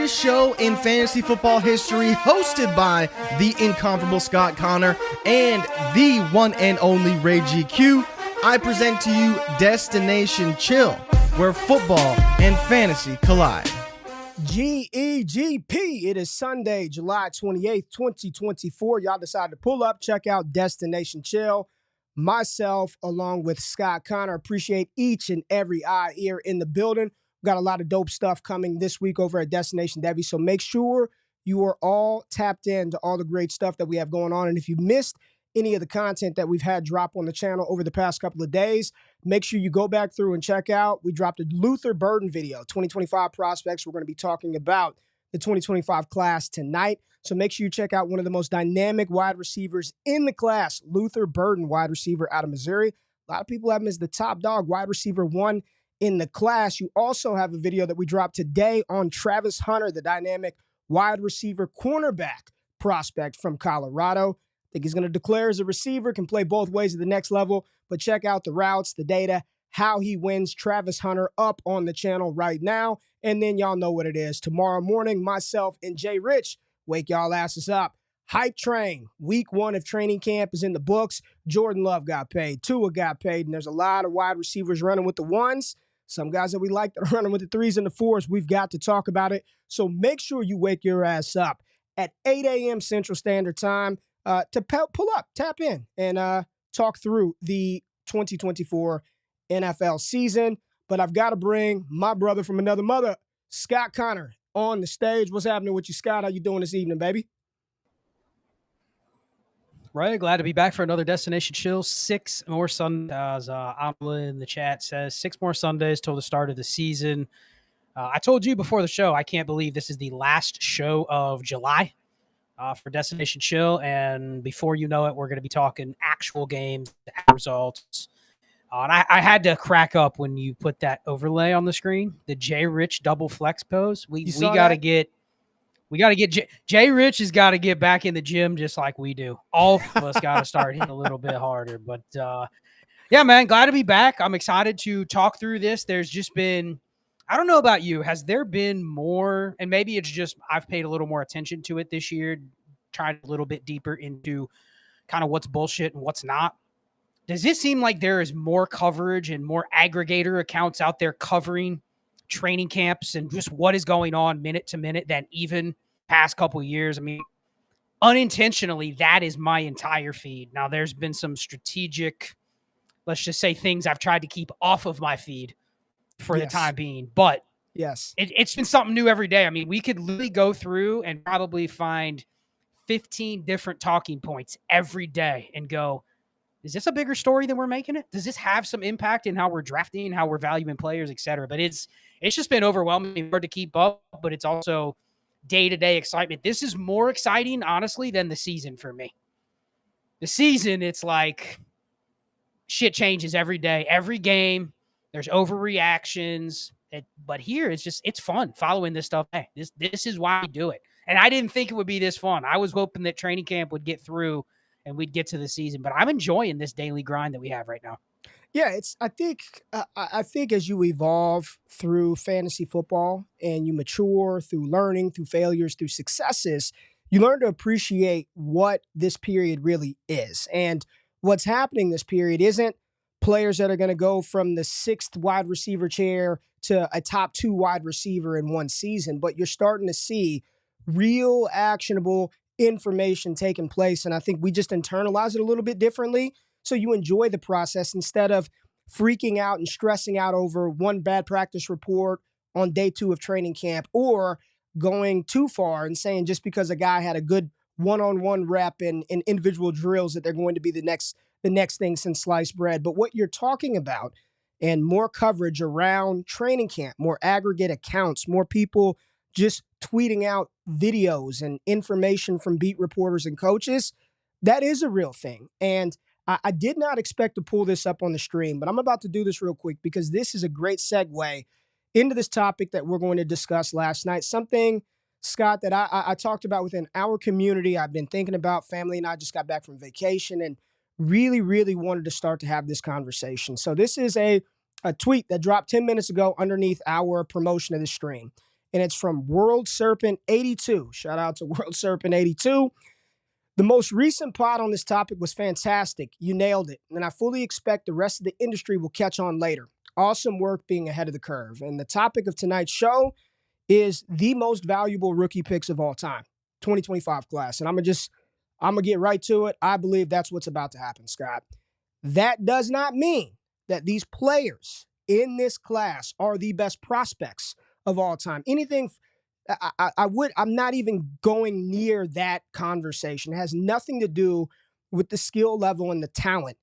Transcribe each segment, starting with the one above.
greatest show in fantasy football history, hosted by the incomparable Scott Connor and the one and only Ray GQ. I present to you Destination Chill, where football and fantasy collide. GEGP. It is Sunday, July 28th, 2024. Y'all decided to pull up, check out Destination Chill. Myself, along with Scott Connor, appreciate each and every eye, ear in the building. We've got a lot of dope stuff coming this week over at Destination Debbie, so make sure you are all tapped into all the great stuff that we have going on. And if you missed any of the content that we've had drop on the channel over the past couple of days, make sure you go back through and check out. We dropped a Luther Burden video, 2025 prospects. We're going to be talking about the 2025 class tonight. So make sure you check out one of the most dynamic wide receivers in the class, Luther Burden, wide receiver out of Missouri. A lot of people have him as the top dog, wide receiver one in the class. You also have a video that we dropped today on Travis Hunter, the dynamic wide receiver cornerback prospect from Colorado. I think he's going to declare as a receiver, can play both ways at the next level, but check out the routes, the data, how he wins. Travis Hunter up on the channel right now. And then y'all know what it is. Tomorrow morning, myself and Jay Rich wake y'all asses up. Hype train. Week 1 of training camp is in the books. Jordan Love got paid. Tua got paid. And there's a lot of wide receivers running with the ones. Some guys that we like that are running with the 3s and the 4s. We've got to talk about it. So make sure you wake your ass up at 8 a.m. Central Standard Time to pull up, tap in, and talk through the 2024 NFL season. But I've got to bring my brother from another mother, Scott Connor, on the stage. What's happening with you, Scott? How you doing this evening, baby? Right, glad to be back for another Destination Chill. 6 more Sundays, as Amla in the chat says, 6 more Sundays till the start of the season. I told you before the show, I can't believe this is the last show of July for Destination Chill, and before you know it, we're going to be talking actual games, results. And I had to crack up when you put that overlay on the screen, the Jay Rich double flex pose. We got to get Jay Rich has got to get back in the gym just like we do. All of us got to start hitting a little bit harder. But yeah, man, glad to be back. I'm excited to talk through this. There's just been, I don't know about you, has there been more, and maybe it's just I've paid a little more attention to it this year, tried a little bit deeper into kind of what's bullshit and what's not. Does it seem like there is more coverage and more aggregator accounts out there covering training camps and just what is going on minute to minute than even past couple of years? I mean, unintentionally, that is my entire feed. Now, there's been some strategic, let's just say, things I've tried to keep off of my feed for the time being, but yes, it's been something new every day. I mean, we could literally go through and probably find 15 different talking points every day and go, is this a bigger story than we're making it? Does this have some impact in how we're drafting, how we're valuing players, et cetera? But it's just been overwhelming, hard to keep up, but it's also day-to-day excitement. This is more exciting, honestly, than the season for me. The season, it's like shit changes every day, every game. There's overreactions. But here, it's fun following this stuff. Hey, this is why we do it. And I didn't think it would be this fun. I was hoping that training camp would get through and we'd get to the season. But I'm enjoying this daily grind that we have right now. Yeah, I think as you evolve through fantasy football and you mature through learning, through failures, through successes, you learn to appreciate what this period really is. And what's happening this period isn't players that are going to go from the 6th wide receiver chair to a top 2 wide receiver in one season, but you're starting to see real actionable information taking place. And I think we just internalize it a little bit differently. So you enjoy the process instead of freaking out and stressing out over one bad practice report on day 2 of training camp, or going too far and saying just because a guy had a good one-on-one rep in individual drills that they're going to be the next thing since sliced bread. But what you're talking about, and more coverage around training camp, more aggregate accounts, more people just tweeting out videos and information from beat reporters and coaches, that is a real thing. And I did not expect to pull this up on the stream, but I'm about to do this real quick because this is a great segue into this topic that we're going to discuss last night. Something, Scott, that I talked about within our community. I've been thinking about. Family and I just got back from vacation and really, really wanted to start to have this conversation. So this is a tweet that dropped 10 minutes ago underneath our promotion of the stream. and it's from World Serpent 82. Shout out to World Serpent 82. The most recent pod on this topic was fantastic. You nailed it, and I fully expect the rest of the industry will catch on later. Awesome work being ahead of the curve. And the topic of tonight's show is the most valuable rookie picks of all time, 2025 class. And I'm gonna get right to it. I believe that's what's about to happen, Scott. That does not mean that these players in this class are the best prospects of all time. I'm not even going near that conversation. It has nothing to do with the skill level and the talent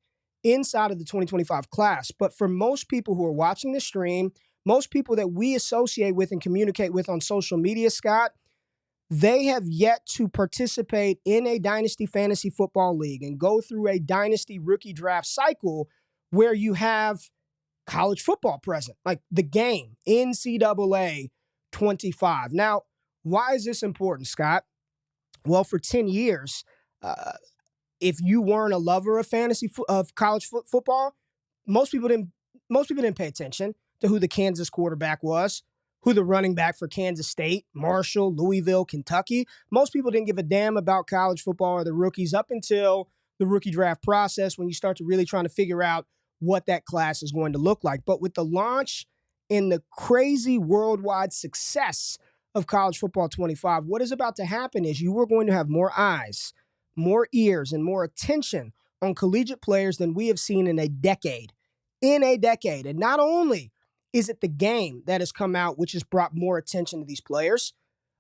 inside of the 2025 class. But for most people who are watching the stream, most people that we associate with and communicate with on social media, Scott, they have yet to participate in a Dynasty Fantasy Football League and go through a Dynasty rookie draft cycle where you have college football present, like the game, NCAA 25. Now, why is this important, Scott? Well, for 10 years, if you weren't a lover of college football, most people didn't pay attention to who the Kansas quarterback was, who the running back for Kansas State, Marshall, Louisville, Kentucky. Most people didn't give a damn about college football or the rookies up until the rookie draft process, when you start to really trying to figure out what that class is going to look like. But with the launch and the crazy worldwide success of college football 25, what is about to happen is you are going to have more eyes, more ears, and more attention on collegiate players than we have seen in a decade. And not only is it the game that has come out, which has brought more attention to these players,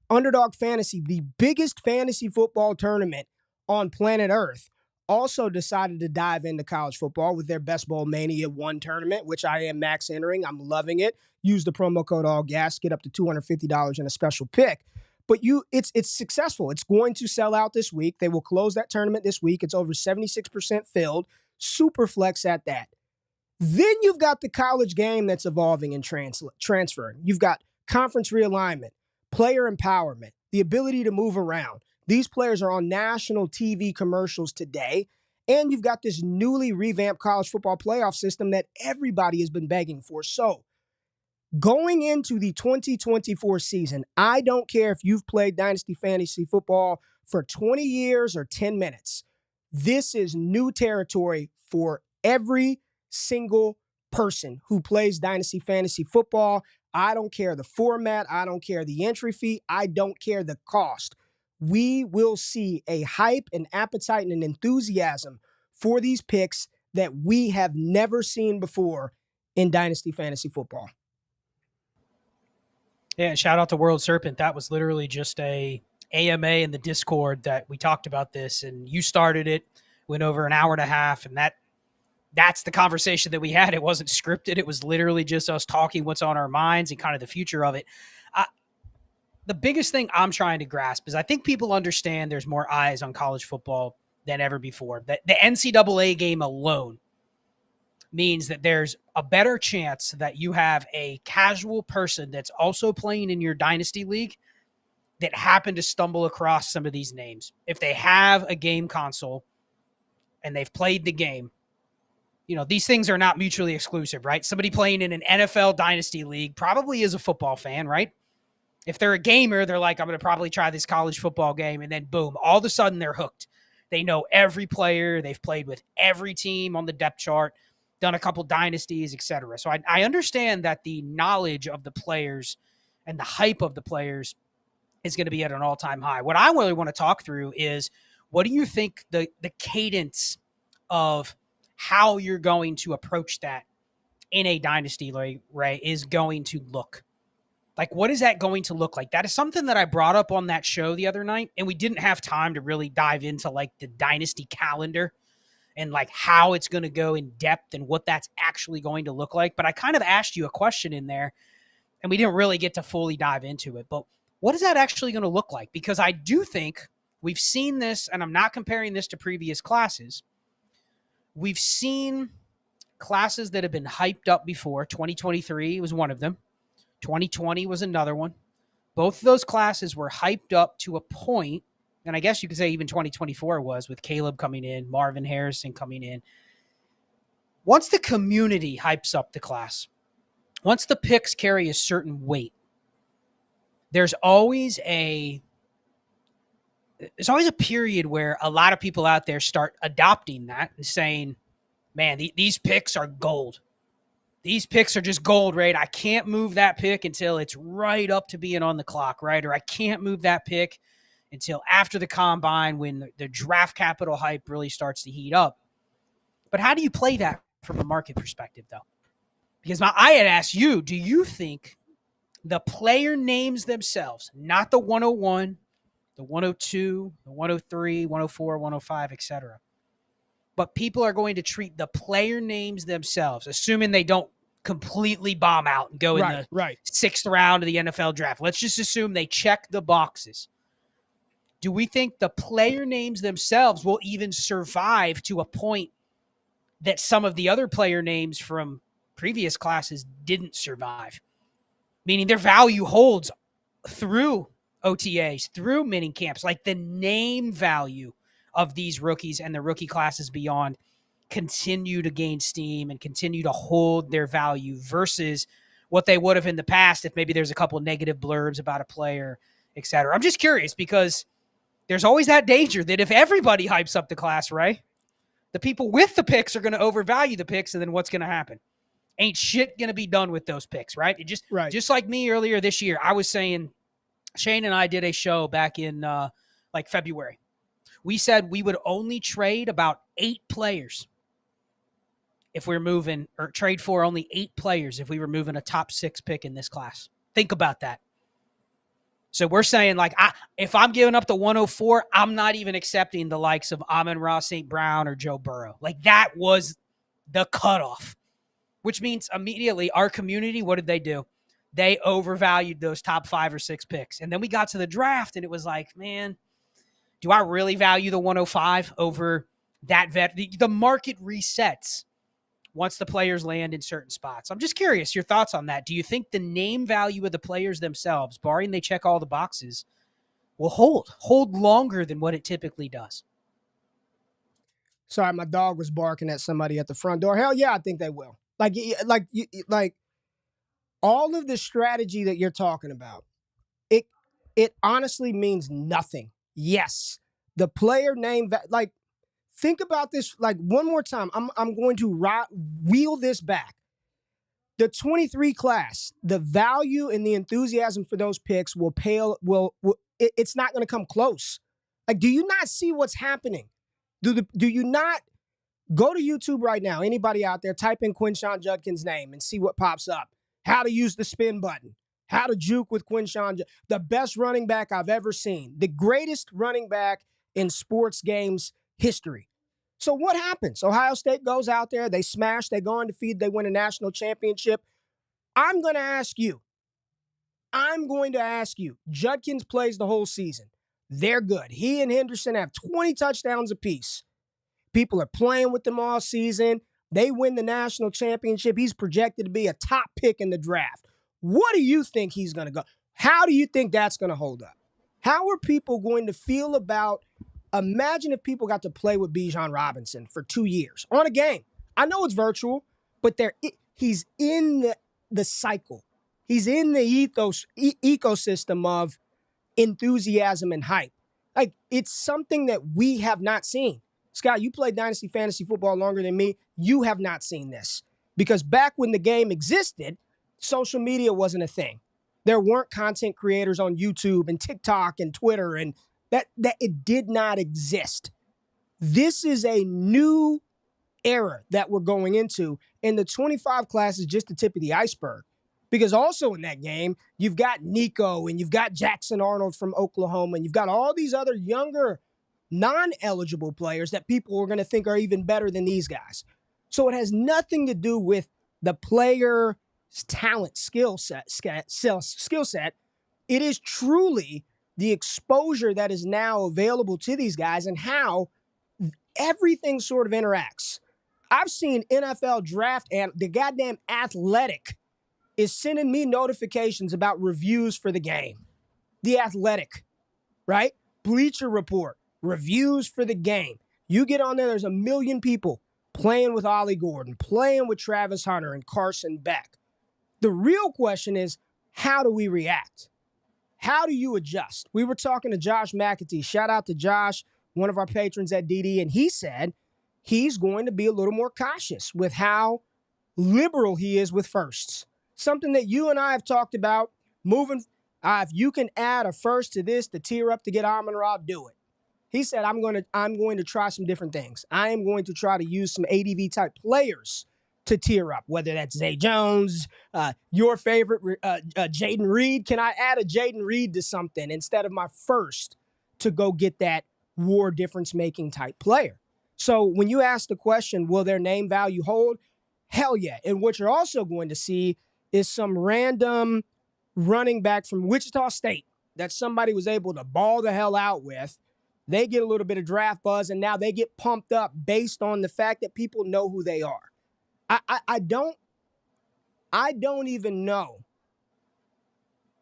Underdog Fantasy, the biggest fantasy football tournament on planet Earth, also decided to dive into college football with their Best Bowl Mania 1 tournament, which I am max entering. I'm loving it. Use the promo code ALLGAS, get up to $250 in a special pick. But it's successful. It's going to sell out this week. They will close that tournament this week. It's over 76% filled. Super flex at that. Then you've got the college game that's evolving and transferring. You've got conference realignment, player empowerment, the ability to move around. These players are on national TV commercials today, and you've got this newly revamped college football playoff system that everybody has been begging for. So, going into the 2024 season, I don't care if you've played Dynasty Fantasy Football for 20 years or 10 minutes. This is new territory for every single person who plays Dynasty Fantasy Football. I don't care the format. I don't care the entry fee. I don't care the cost. We will see a hype, an appetite, and an enthusiasm for these picks that we have never seen before in Dynasty Fantasy Football. Yeah, shout out to World Serpent. That was literally just a AMA in the Discord that we talked about this, and you started it, went over an hour and a half, and that's the conversation that we had. It wasn't scripted. It was literally just us talking what's on our minds and kind of the future of it. The biggest thing I'm trying to grasp is I think people understand there's more eyes on college football than ever before. That the NCAA game alone means that there's a better chance that you have a casual person that's also playing in your dynasty league that happened to stumble across some of these names. If they have a game console and they've played the game, these things are not mutually exclusive, right? Somebody playing in an NFL dynasty league probably is a football fan, right? If they're a gamer, they're like, I'm going to probably try this college football game. And then boom, all of a sudden they're hooked. They know every player. They've played with every team on the depth chart, done a couple dynasties, etc. So I understand that the knowledge of the players and the hype of the players is going to be at an all-time high. What I really want to talk through is, what do you think the cadence of how you're going to approach that in a dynasty league, right, is going to look? Like, what is that going to look like? That is something that I brought up on that show the other night, and we didn't have time to really dive into like the dynasty calendar and like how it's going to go in depth and what that's actually going to look like. But I kind of asked you a question in there, and we didn't really get to fully dive into it. But what is that actually going to look like? Because I do think we've seen this, and I'm not comparing this to previous classes. We've seen classes that have been hyped up before. 2023 was one of them. 2020 was another one. Both of those classes were hyped up to a point, and I guess you could say even 2024 was, with Caleb coming in, Marvin Harrison coming in. Once the community hypes up the class, once the picks carry a certain weight, there's always a period where a lot of people out there start adopting that and saying, man, these picks are gold. These picks are just gold, right? I can't move that pick until it's right up to being on the clock, right? Or I can't move that pick until after the combine when the draft capital hype really starts to heat up. But how do you play that from a market perspective, though? Because I had asked you, do you think the player names themselves, not the 101, the 102, the 103, 104, 105, etc., but people are going to treat the player names themselves, assuming they don't completely bomb out and go in the sixth round of the NFL draft. Let's just assume they check the boxes. Do we think the player names themselves will even survive to a point that some of the other player names from previous classes didn't survive? Meaning their value holds through OTAs, through mini camps, like the name value of these rookies and the rookie classes beyond continue to gain steam and continue to hold their value versus what they would have in the past if maybe there's a couple of negative blurbs about a player, et cetera. I'm just curious because there's always that danger that if everybody hypes up the class, right, the people with the picks are going to overvalue the picks, and then what's going to happen? Ain't shit going to be done with those picks, right? Just like me earlier this year, I was saying, Shane and I did a show back in February. We said we would only trade about 8 players if we're moving, or trade for only 8 players if we were moving a top 6 pick in this class. Think about that. So we're saying, like, if I'm giving up the 104, I'm not even accepting the likes of Amon-Ra St. Brown or Joe Burrow. Like, that was the cutoff, which means immediately our community, what did they do? They overvalued those top 5 or 6 picks. And then we got to the draft, and it was like, man, do I really value the 105 over that vet? The market resets once the players land in certain spots. I'm just curious, your thoughts on that. Do you think the name value of the players themselves, barring they check all the boxes, will hold longer than what it typically does? Sorry, my dog was barking at somebody at the front door. Hell yeah, I think they will. Like all of the strategy that you're talking about, it honestly means nothing. Yes, the player name, like, think about this like one more time. I'm going to wheel this back. The 23 class, the value and the enthusiasm for those picks will pale. It's not going to come close. Like, do you not see what's happening? Do you not go to YouTube right now? Anybody out there, type in Quinshon Judkins' name and see what pops up. How to use the spin button. How to juke with Quinshon. The best running back I've ever seen. The greatest running back in sports games history. So what happens? Ohio State goes out there, they smash, they go undefeated, they win a national championship. I'm going to ask you. Judkins plays the whole season. They're good. He and Henderson have 20 touchdowns apiece. People are playing with them all season. They win the national championship. He's projected to be a top pick in the draft. What do you think he's going to go? How do you think that's going to hold up? How are people going to feel about, imagine if people got to play with Bijan Robinson for 2 years on a game. I know it's virtual, but he's in the cycle. He's in the ecosystem of enthusiasm and hype. Like, it's something that we have not seen. Scott, you played Dynasty fantasy football longer than me. You have not seen this. Because back when the game existed, social media wasn't a thing. There weren't content creators on YouTube and TikTok and Twitter, and that it did not exist. This is a new era that we're going into, and the 25 class is just the tip of the iceberg. Because also in that game, you've got Nico and you've got Jackson Arnold from Oklahoma, and you've got all these other younger, non-eligible players that people are going to think are even better than these guys. So it has nothing to do with the player's talent, skill set. It is truly the exposure that is now available to these guys and how everything sort of interacts. I've seen NFL draft, and the goddamn Athletic is sending me notifications about reviews for the game. The Athletic, right? Bleacher Report, reviews for the game. You get on there, there's a million people playing with Ollie Gordon, playing with Travis Hunter and Carson Beck. The real question is, how do we react? How do you adjust? We were talking to Josh McAtee. Shout out to Josh, one of our patrons at DD, and he said he's going to be a little more cautious with how liberal he is with firsts. Something that you and I have talked about moving. If you can add a first to this to tier up to get Amon-Ra, do it. He said, I'm going to try some different things. I am going to try to use some ADV type players to tier up, whether that's Zay Jones, your favorite, Jaden Reed. Can I add a Jaden Reed to something instead of my first to go get that war difference-making type player? So when you ask the question, will their name value hold? Hell yeah. And what you're also going to see is some random running back from Wichita State that somebody was able to ball the hell out with. They get a little bit of draft buzz, and now they get pumped up based on the fact that people know who they are. I don't even know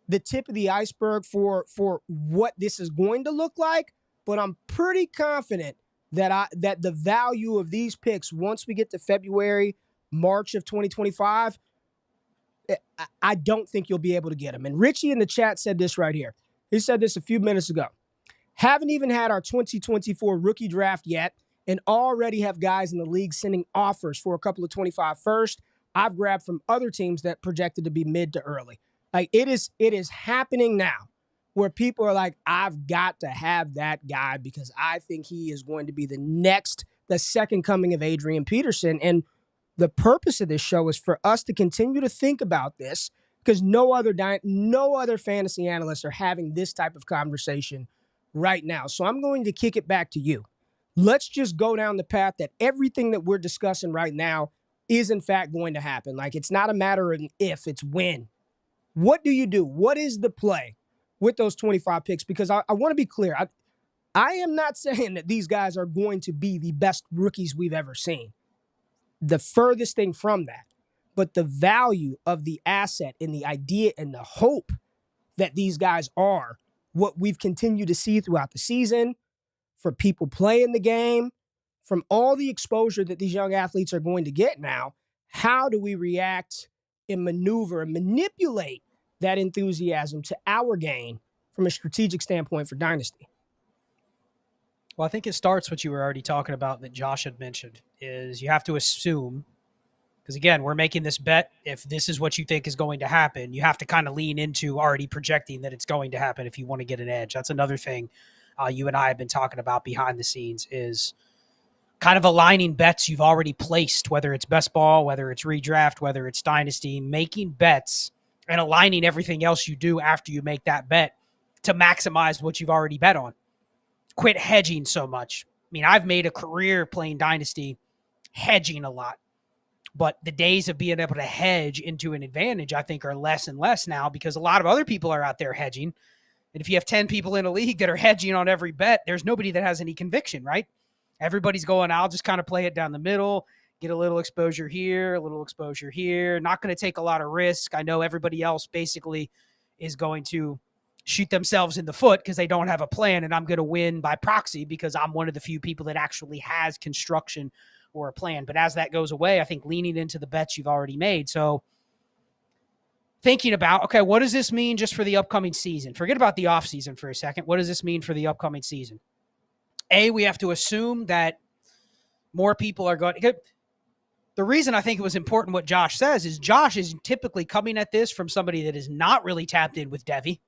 the tip of the iceberg for what this is going to look like, but I'm pretty confident that the value of these picks once we get to February, March of 2025, I don't think you'll be able to get them. And Richie in the chat said this right here. He said this a few minutes ago. Haven't even had our 2024 rookie draft yet, and already have guys in the league sending offers for a couple of 25 first. I've grabbed from other teams that projected to be mid to early. Like it is happening now where people are like, I've got to have that guy because I think he is going to be the second coming of Adrian Peterson. And the purpose of this show is for us to continue to think about this because no other fantasy analysts are having this type of conversation right now. So I'm going to kick it back to you. Let's just go down the path that everything that we're discussing right now is in fact going to happen. Like it's not a matter of if, it's when. What do you do? What is the play with those 25 picks? Because I want to be clear. I am not saying that these guys are going to be the best rookies we've ever seen. The furthest thing from that. But the value of the asset and the idea and the hope that these guys are what we've continued to see throughout the season, for people playing the game, from all the exposure that these young athletes are going to get now, how do we react and maneuver and manipulate that enthusiasm to our gain from a strategic standpoint for Dynasty? Well, I think it starts what you were already talking about that Josh had mentioned, is you have to assume, because again, we're making this bet. If this is what you think is going to happen, you have to kind of lean into already projecting that it's going to happen if you want to get an edge. That's another thing you and I have been talking about behind the scenes, is kind of aligning bets you've already placed, whether it's best ball, whether it's redraft, whether it's dynasty, making bets and aligning everything else you do after you make that bet to maximize what you've already bet on. Quit hedging so much. I mean, I've made a career playing dynasty hedging a lot, but the days of being able to hedge into an advantage, I think, are less and less now because a lot of other people are out there hedging. And if you have 10 people in a league that are hedging on every bet, there's nobody that has any conviction, right? Everybody's going, I'll just kind of play it down the middle, get a little exposure here, a little exposure here. Not going to take a lot of risk. I know everybody else basically is going to shoot themselves in the foot because they don't have a plan, and I'm going to win by proxy because I'm one of the few people that actually has construction or a plan. But as that goes away, I think leaning into the bets you've already made. So thinking about, okay, what does this mean just for the upcoming season? Forget about the offseason for a second. What does this mean for the upcoming season? We have to assume that more people are going to. The reason I think it was important what Josh says is Josh is typically coming at this from somebody that is not really tapped in with Devy.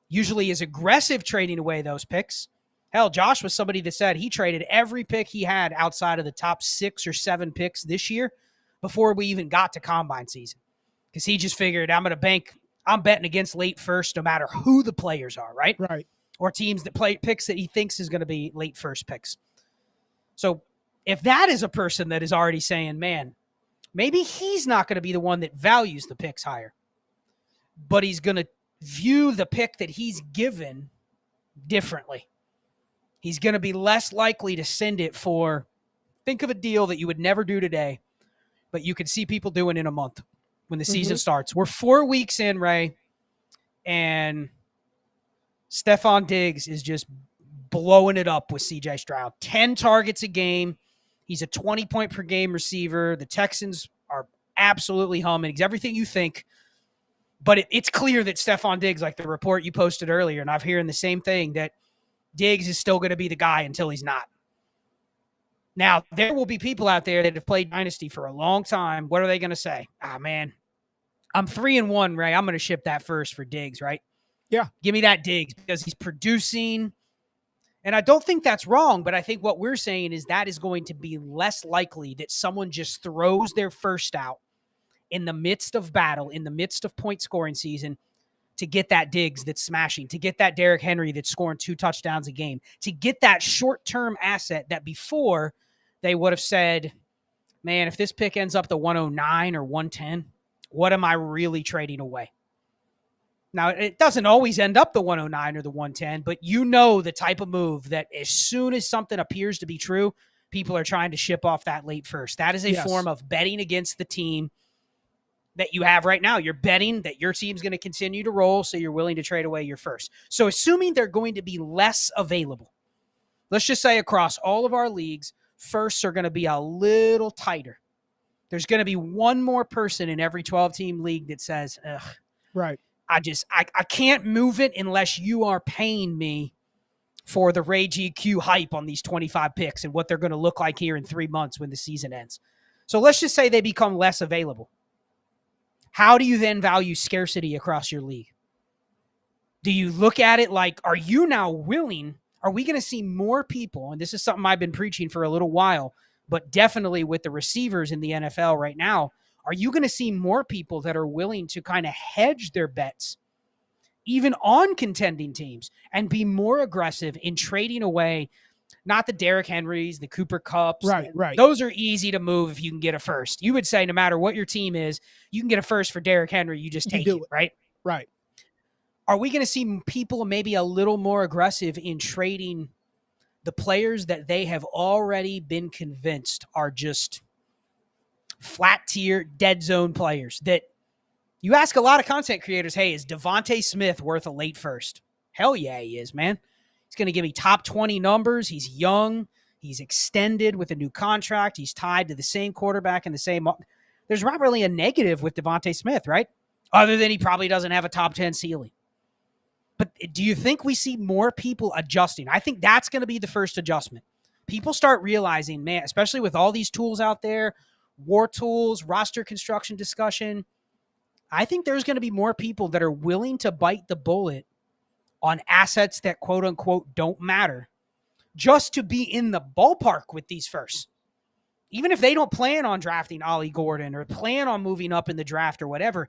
Usually is aggressive trading away those picks. Hell, Josh was somebody that said he traded every pick he had outside of the top 6 or 7 picks this year before we even got to combine season. Because he just figured I'm betting against late first no matter who the players are, right? Right. Or teams that play picks that he thinks is going to be late first picks. So if that is a person that is already saying, man, maybe he's not going to be the one that values the picks higher, but he's going to view the pick that he's given differently. He's going to be less likely to send it for, think of a deal that you would never do today, but you could see people doing in a month when the season starts. We're 4 weeks in, Ray, and Stephon Diggs is just blowing it up with CJ Stroud. 10 targets a game. He's a 20-point per game receiver. The Texans are absolutely humming. He's everything you think But it's clear that Stephon Diggs, like the report you posted earlier, and I'm hearing the same thing, that Diggs is still going to be the guy until he's not. Now, there will be people out there that have played Dynasty for a long time. What are they going to say? Ah, man, I'm 3-1, Ray. I'm going to ship that first for Diggs, right? Yeah. Give me that Diggs because he's producing. And I don't think that's wrong, but I think what we're saying is that is going to be less likely that someone just throws their first out in the midst of battle, in the midst of point scoring season, to get that Diggs that's smashing, to get that Derrick Henry that's scoring 2 touchdowns a game, to get that short-term asset that before they would have said, man, if this pick ends up the 109 or 110, what am I really trading away? Now, it doesn't always end up the 109 or the 110, but you know the type of move that as soon as something appears to be true, people are trying to ship off that late first. That is a form of betting against the team that you have right now. You're betting that your team's going to continue to roll, so you're willing to trade away your first. So assuming they're going to be less available, let's just say across all of our leagues, firsts are going to be a little tighter. There's going to be one more person in every 12-team league that says, ugh, right. I can't move it unless you are paying me for the Ray GQ hype on these 25 picks and what they're going to look like here in 3 months when the season ends. So let's just say they become less available. How do you then value scarcity across your league? Do you look at it like, are you now willing? Are we going to see more people? And this is something I've been preaching for a little while, but definitely with the receivers in the NFL right now, are you going to see more people that are willing to kind of hedge their bets, even on contending teams, and be more aggressive in trading away, not the Derrick Henrys, the Cooper Kupps. Right. Those are easy to move if you can get a first. You would say no matter what your team is, you can get a first for Derrick Henry. You just take it, right? Right. Are we going to see people maybe a little more aggressive in trading the players that they have already been convinced are just flat tier, dead zone players that you ask a lot of content creators, hey, is Devontae Smith worth a late first? Hell yeah, he is, man. He's going to give me top 20 numbers. He's young. He's extended with a new contract. He's tied to the same quarterback and the same. There's not really a negative with Devontae Smith, right? Other than he probably doesn't have a top 10 ceiling. But do you think we see more people adjusting? I think that's going to be the first adjustment. People start realizing, man, especially with all these tools out there, war tools, roster construction discussion, I think there's going to be more people that are willing to bite the bullet on assets that quote unquote don't matter just to be in the ballpark with these firsts. Even if they don't plan on drafting Ollie Gordon or plan on moving up in the draft or whatever,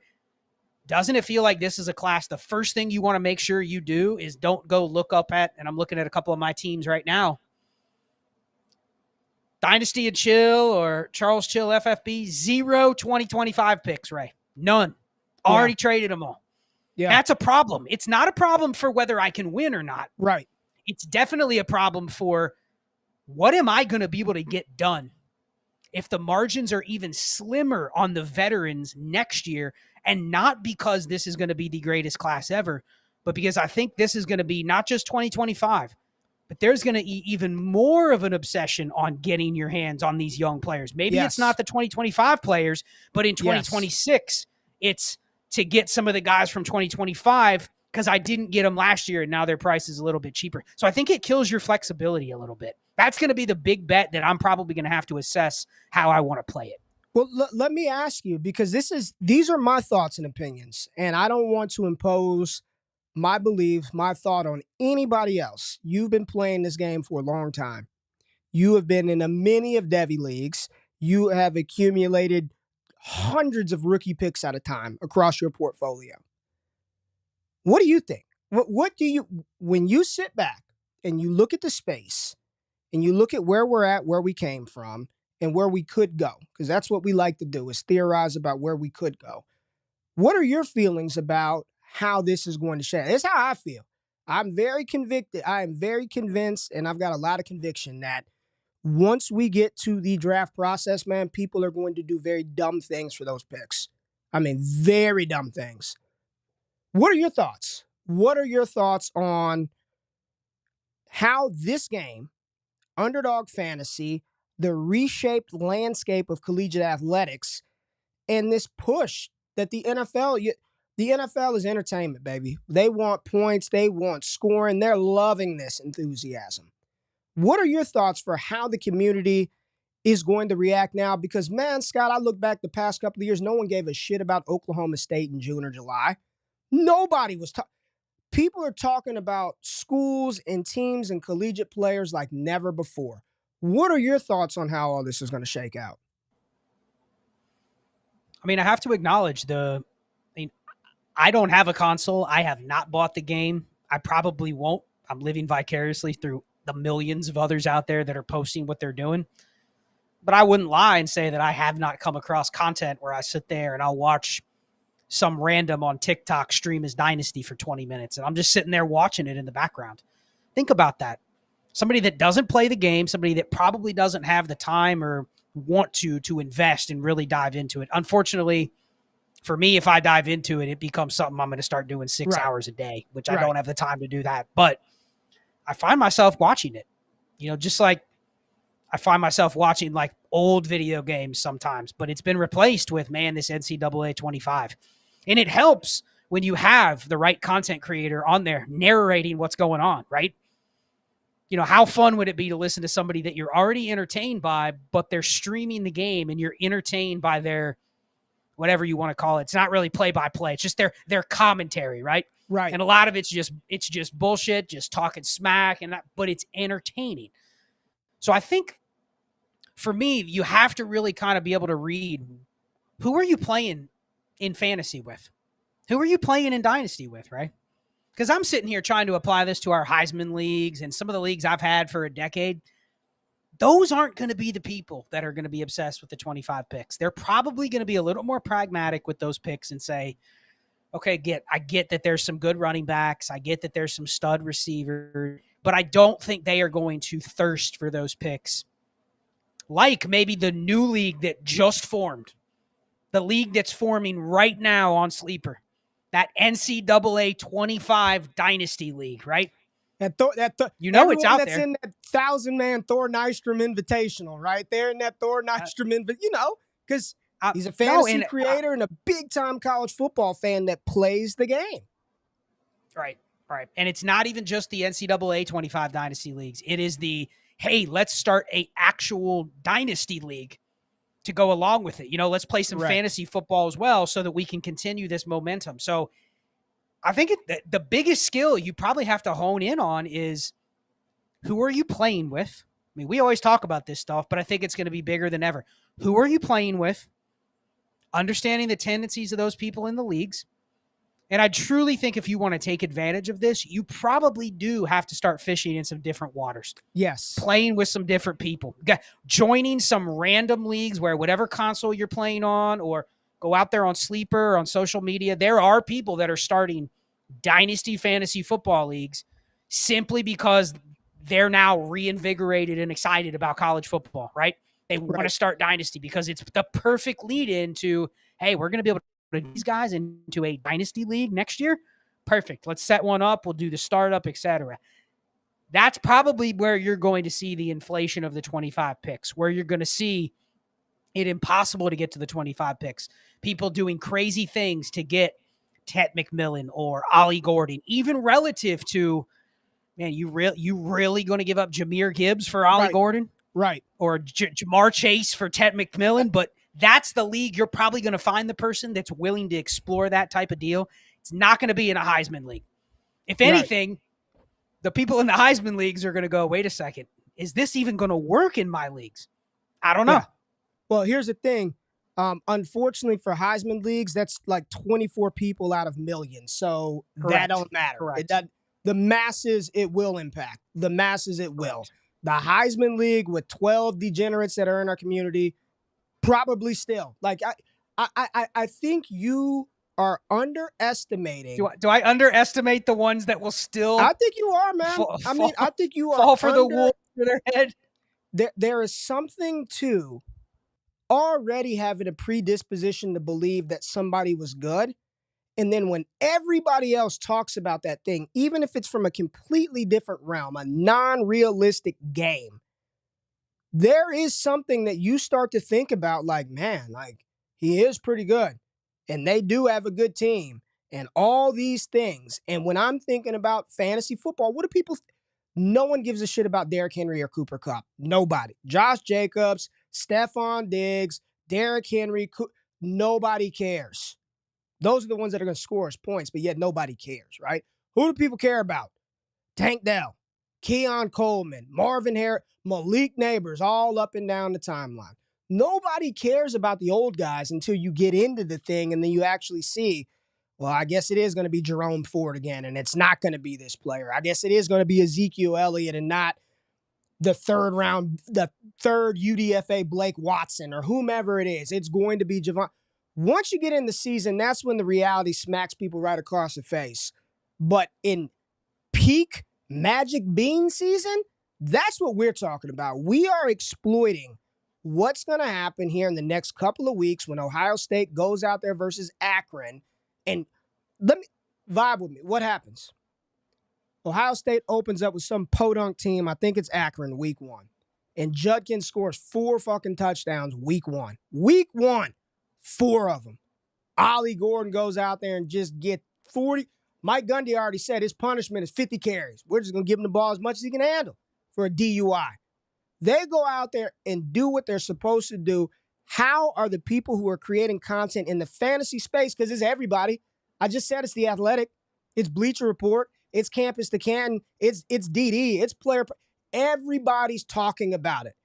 doesn't it feel like this is a class? The first thing you want to make sure you do is don't go look up at, and I'm looking at a couple of my teams right now, Dynasty and Chill or Charles Chill FFB, 0 2025 picks, Ray. None. Already traded them all. Yeah. That's a problem. It's not a problem for whether I can win or not. Right. It's definitely a problem for what am I going to be able to get done if the margins are even slimmer on the veterans next year, and not because this is going to be the greatest class ever, but because I think this is going to be not just 2025, but there's going to be even more of an obsession on getting your hands on these young players. Maybe it's not the 2025 players, but in 2026, it's to get some of the guys from 2025 because I didn't get them last year and now their price is a little bit cheaper. So I think it kills your flexibility a little bit. That's going to be the big bet that I'm probably going to have to assess how I want to play it. Well, let me ask you, because these are my thoughts and opinions, and I don't want to impose my beliefs, my thought on anybody else. You've been playing this game for a long time. You have been in a many of Devy leagues. You have accumulated hundreds of rookie picks at a time across your portfolio. What do you think? What do you, when you sit back and you look at the space and you look at where we're at, where we came from, and where we could go, because that's what we like to do, is theorize about where we could go. What are your feelings about how this is going to shape? It's how I feel. I'm very convicted. I am very convinced, and I've got a lot of conviction that once we get to the draft process, man, people are going to do very dumb things for those picks. I mean, very dumb things. What are your thoughts? What are your thoughts on how this game, underdog fantasy, the reshaped landscape of collegiate athletics, and this push that the NFL, The NFL is entertainment, baby. They want points. They want scoring. They're loving this enthusiasm. What are your thoughts for how the community is going to react now? Because, man, Scott, I look back the past couple of years, no one gave a shit about Oklahoma State in June or July. Nobody was talking. People are talking about schools and teams and collegiate players like never before. What are your thoughts on how all this is going to shake out? I mean, I have to acknowledge I don't have a console. I have not bought the game. I probably won't. I'm living vicariously through the millions of others out there that are posting what they're doing. But I wouldn't lie and say that I have not come across content where I sit there and I'll watch some random on TikTok stream his Dynasty for 20 minutes. And I'm just sitting there watching it in the background. Think about that. Somebody that doesn't play the game, somebody that probably doesn't have the time or want to invest and really dive into it. Unfortunately, for me, if I dive into it, it becomes something I'm going to start doing 6 hours a day, which I don't have the time to do that. But I find myself watching it, just like I find myself watching like old video games sometimes, but it's been replaced with, this NCAA 25. And it helps when you have the right content creator on there narrating what's going on, right? How fun would it be to listen to somebody that you're already entertained by, but they're streaming the game and you're entertained by their, whatever you want to call it. It's not really play-by-play. It's just their commentary, right? Right. And a lot of it's just bullshit, just talking smack, but it's entertaining. So I think for me, you have to really kind of be able to read who are you playing in fantasy with? Who are you playing in Dynasty with, right? Because I'm sitting here trying to apply this to our Heisman leagues and some of the leagues I've had for a decade. Those aren't going to be the people that are going to be obsessed with the 25 picks. They're probably going to be a little more pragmatic with those picks and say, okay, I get that there's some good running backs. I get that there's some stud receivers, but I don't think they are going to thirst for those picks. Like maybe the new league that just formed, the league that's forming right now on Sleeper, that NCAA 25 Dynasty League, right? It's out there. In that 1,000-man Thor Nystrom Invitational, right? They're in that Thor Nystrom because he's a fantasy creator and a big-time college football fan that plays the game. Right. And it's not even just the NCAA 25 Dynasty Leagues. It is hey, let's start a actual Dynasty League to go along with it. Let's play some fantasy football as well so that we can continue this momentum. So I think the biggest skill you probably have to hone in on is who are you playing with? I mean, we always talk about this stuff, but I think it's going to be bigger than ever. Who are you playing with? Understanding the tendencies of those people in the leagues. And I truly think if you want to take advantage of this, you probably do have to start fishing in some different waters. Yes. Playing with some different people. Joining some random leagues where whatever console you're playing on, or go out there on Sleeper or on social media. There are people that are starting Dynasty fantasy football leagues simply because they're now reinvigorated and excited about college football, right? They want to start Dynasty because it's the perfect lead into, hey, we're going to be able to put these guys into a Dynasty league next year. Perfect. Let's set one up. We'll do the startup, etc. That's probably where you're going to see the inflation of the 25 picks, where you're going to see it impossible to get to the 25 picks. People doing crazy things to get Ted McMillan or Ollie Gordon, even relative to, you really going to give up Jahmyr Gibbs for Ollie Gordon? Right. Or Jamar Chase for Ted McMillan? But that's the league. You're probably going to find the person that's willing to explore that type of deal. It's not going to be in a Heisman league. If anything, the people in the Heisman leagues are going to go, wait a second, is this even going to work in my leagues? I don't know. Yeah. Well, here's the thing. Unfortunately for Heisman leagues, that's like 24 people out of millions. So that don't matter. Correct. The masses, it will impact. The masses, it will. The Heisman League with 12 degenerates that are in our community, probably still. Like, I think you are underestimating. Do I underestimate the ones that will still? I think you are, man. I think you are. Fall for the wolf for their head. There is something to already having a predisposition to believe that somebody was good. And then when everybody else talks about that thing, even if it's from a completely different realm, a non-realistic game, there is something that you start to think about like, man, like he is pretty good. And they do have a good team. and all these things. And when I'm thinking about fantasy football, what do people no one gives a shit about Derrick Henry or Cooper Kupp. Nobody. Josh Jacobs, Stephon Diggs, Derrick Henry, nobody cares. Those are the ones that are going to score us points, but yet nobody cares, right? Who do people care about? Tank Dell, Keon Coleman, Marvin Harris, Malik Neighbors, all up and down the timeline. Nobody cares about the old guys until you get into the thing and then you actually see, well, I guess it is going to be Jerome Ford again, and it's not going to be this player. I guess it is going to be Ezekiel Elliott and not the third UDFA Blake Watson or whomever it is. It's going to be Javon. Once you get in the season, that's when the reality smacks people right across the face. But in peak Magic Bean season, that's what we're talking about. We are exploiting what's going to happen here in the next couple of weeks when Ohio State goes out there versus Akron. And let me vibe with me. What happens? Ohio State opens up with some podunk team. I think it's Akron week 1. And Judkins scores 4 fucking touchdowns week 1. Week 1, 4 of them. Ollie Gordon goes out there and just get 40. Mike Gundy already said his punishment is 50 carries. We're just going to give him the ball as much as he can handle for a DUI. They go out there and do what they're supposed to do. How are the people who are creating content in the fantasy space, because it's everybody. I just said it's The Athletic. It's Bleacher Report. It's Campus to Canton. It's DD. It's player. Everybody's talking about it.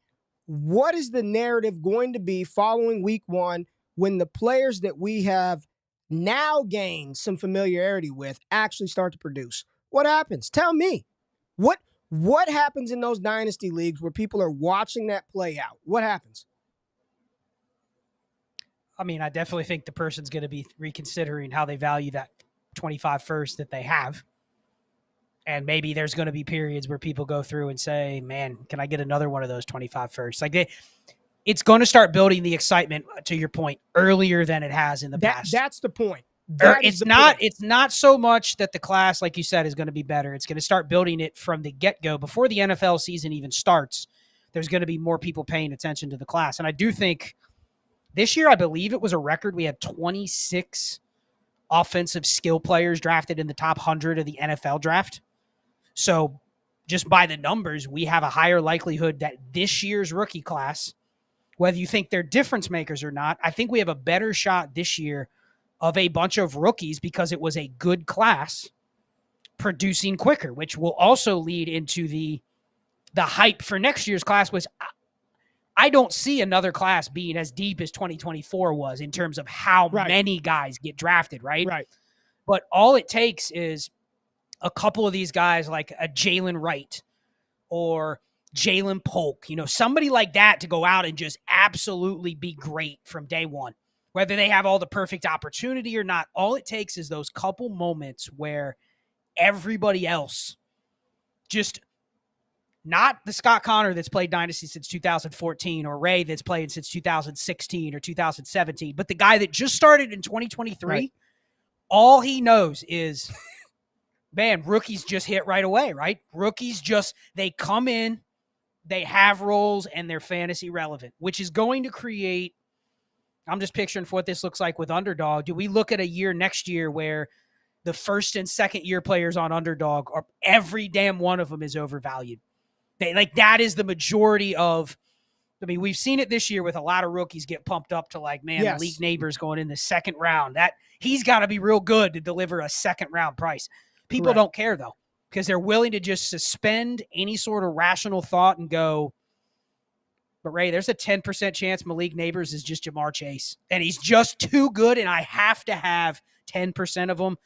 What is the narrative going to be following week 1 when the players that we have now gained some familiarity with actually start to produce? What happens? Tell me. What happens in those dynasty leagues where people are watching that play out? What happens? I mean, I definitely think the person's going to be reconsidering how they value that 25 first that they have. And maybe there's going to be periods where people go through and say, man, can I get another one of those 25 first? Like it's going to start building the excitement, to your point, earlier than it has in the past. That's the point. It's not so much that the class, like you said, is going to be better. It's going to start building it from the get-go. Before the NFL season even starts, there's going to be more people paying attention to the class. And I do think this year, I believe it was a record. We had 26 offensive skill players drafted in the top 100 of the NFL draft. So just by the numbers, we have a higher likelihood that this year's rookie class, whether you think they're difference makers or not, I think we have a better shot this year of a bunch of rookies because it was a good class producing quicker, which will also lead into the hype for next year's class. Was I don't see another class being as deep as 2024 was in terms of how many guys get drafted, right? Right. But all it takes is a couple of these guys like a Jalen Wright or Jalen Polk, somebody like that to go out and just absolutely be great from day one. Whether they have all the perfect opportunity or not, all it takes is those couple moments where everybody else just not the Scott Connor that's played Dynasty since 2014 or Ray that's played since 2016 or 2017, but the guy that just started in 2023, right. All he knows is, man, rookies just hit right away, right? Rookies they come in, they have roles, and they're fantasy relevant, which is going to create, I'm just picturing for what this looks like with Underdog. Do we look at a year next year where the first and second year players on Underdog are every damn one of them is overvalued? That is the majority of, we've seen it this year with a lot of rookies get pumped up to Malik Neighbors going in the second round. That he's got to be real good to deliver a second round price. People don't care though, because they're willing to just suspend any sort of rational thought and go, but Ray, there's a 10% chance Malik Neighbors is just Jamar Chase, and he's just too good, and I have to have 10% of them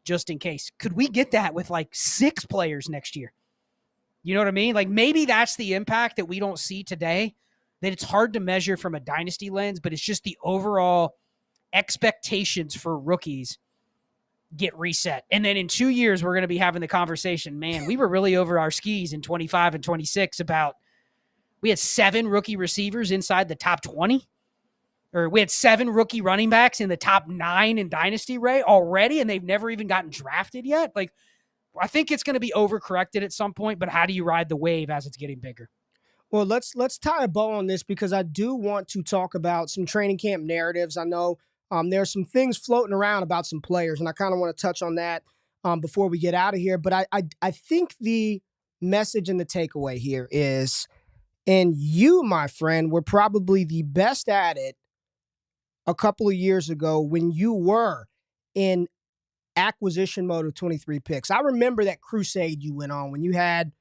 just in case. Could we get that with 6 players next year? You know what I mean? Maybe that's the impact that we don't see today, that it's hard to measure from a dynasty lens, but it's just the overall expectations for rookies get reset. And then in 2 years, we're going to be having the conversation, man, we were really over our skis in 25 and 26 about, we had 7 rookie receivers inside the top 20, or we had 7 rookie running backs in the top 9 in Dynasty, Ray, already, and they've never even gotten drafted yet. I think it's going to be overcorrected at some point, but how do you ride the wave as it's getting bigger? Well, let's tie a bow on this, because I do want to talk about some training camp narratives. I know There are some things floating around about some players, and I kind of want to touch on that before we get out of here. But I think the message and the takeaway here is, and you, my friend, were probably the best at it a couple of years ago when you were in acquisition mode of 23 picks. I remember that crusade you went on when you had,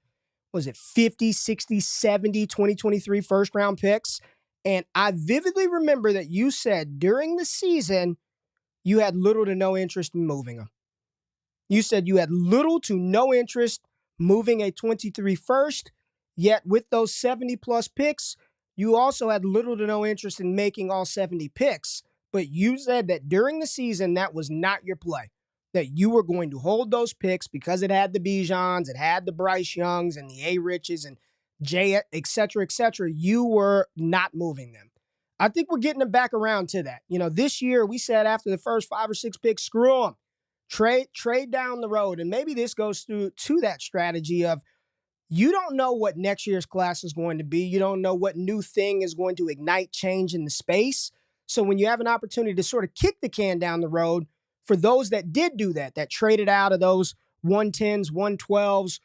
was it 50, 60, 70, 2023 first round picks? And I vividly remember that you said during the season, you had little to no interest in moving them. You said you had little to no interest moving a 23 first, yet with those 70 plus picks, you also had little to no interest in making all 70 picks. But you said that during the season, that was not your play, that you were going to hold those picks because it had the Bijans, it had the Bryce Youngs and the A. Riches and Jay, et cetera, et cetera. You were not moving them. I think we're getting them back around to that. You know, this year we said after the first 5 or 6 picks, screw them. Trade down the road. And maybe this goes through to that strategy of, you don't know what next year's class is going to be. You don't know what new thing is going to ignite change in the space. So when you have an opportunity to sort of kick the can down the road, for those that did do that, that traded out of those 110s, 112s,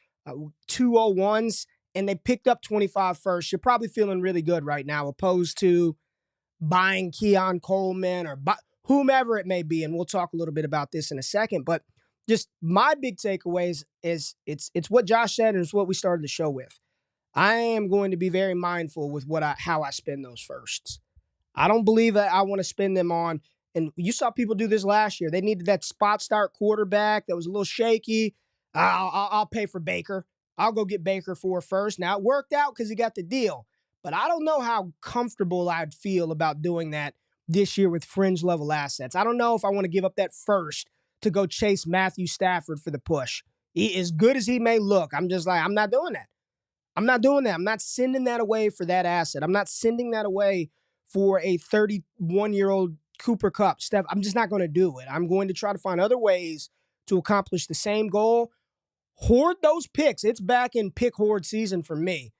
201s, and they picked up 25 first, you're probably feeling really good right now, opposed to buying Keon Coleman or whomever it may be. And we'll talk a little bit about this in a second. But just my big takeaways is it's what Josh said, and it's what we started the show with. I am going to be very mindful with how I spend those firsts. I don't believe that I want to spend them on, and you saw people do this last year. They needed that spot start quarterback that was a little shaky. I'll pay for Baker. I'll go get Baker for first. Now, it worked out because he got the deal. But I don't know how comfortable I'd feel about doing that this year with fringe level assets. I don't know if I want to give up that first to go chase Matthew Stafford for the push. As good as he may look, I'm just like, I'm not doing that. I'm not doing that. I'm not sending that away for that asset. I'm not sending that away for a 31-year-old Cooper Kupp. Steph, I'm just not going to do it. I'm going to try to find other ways to accomplish the same goal. Hoard those picks. It's back in pick hoard season for me.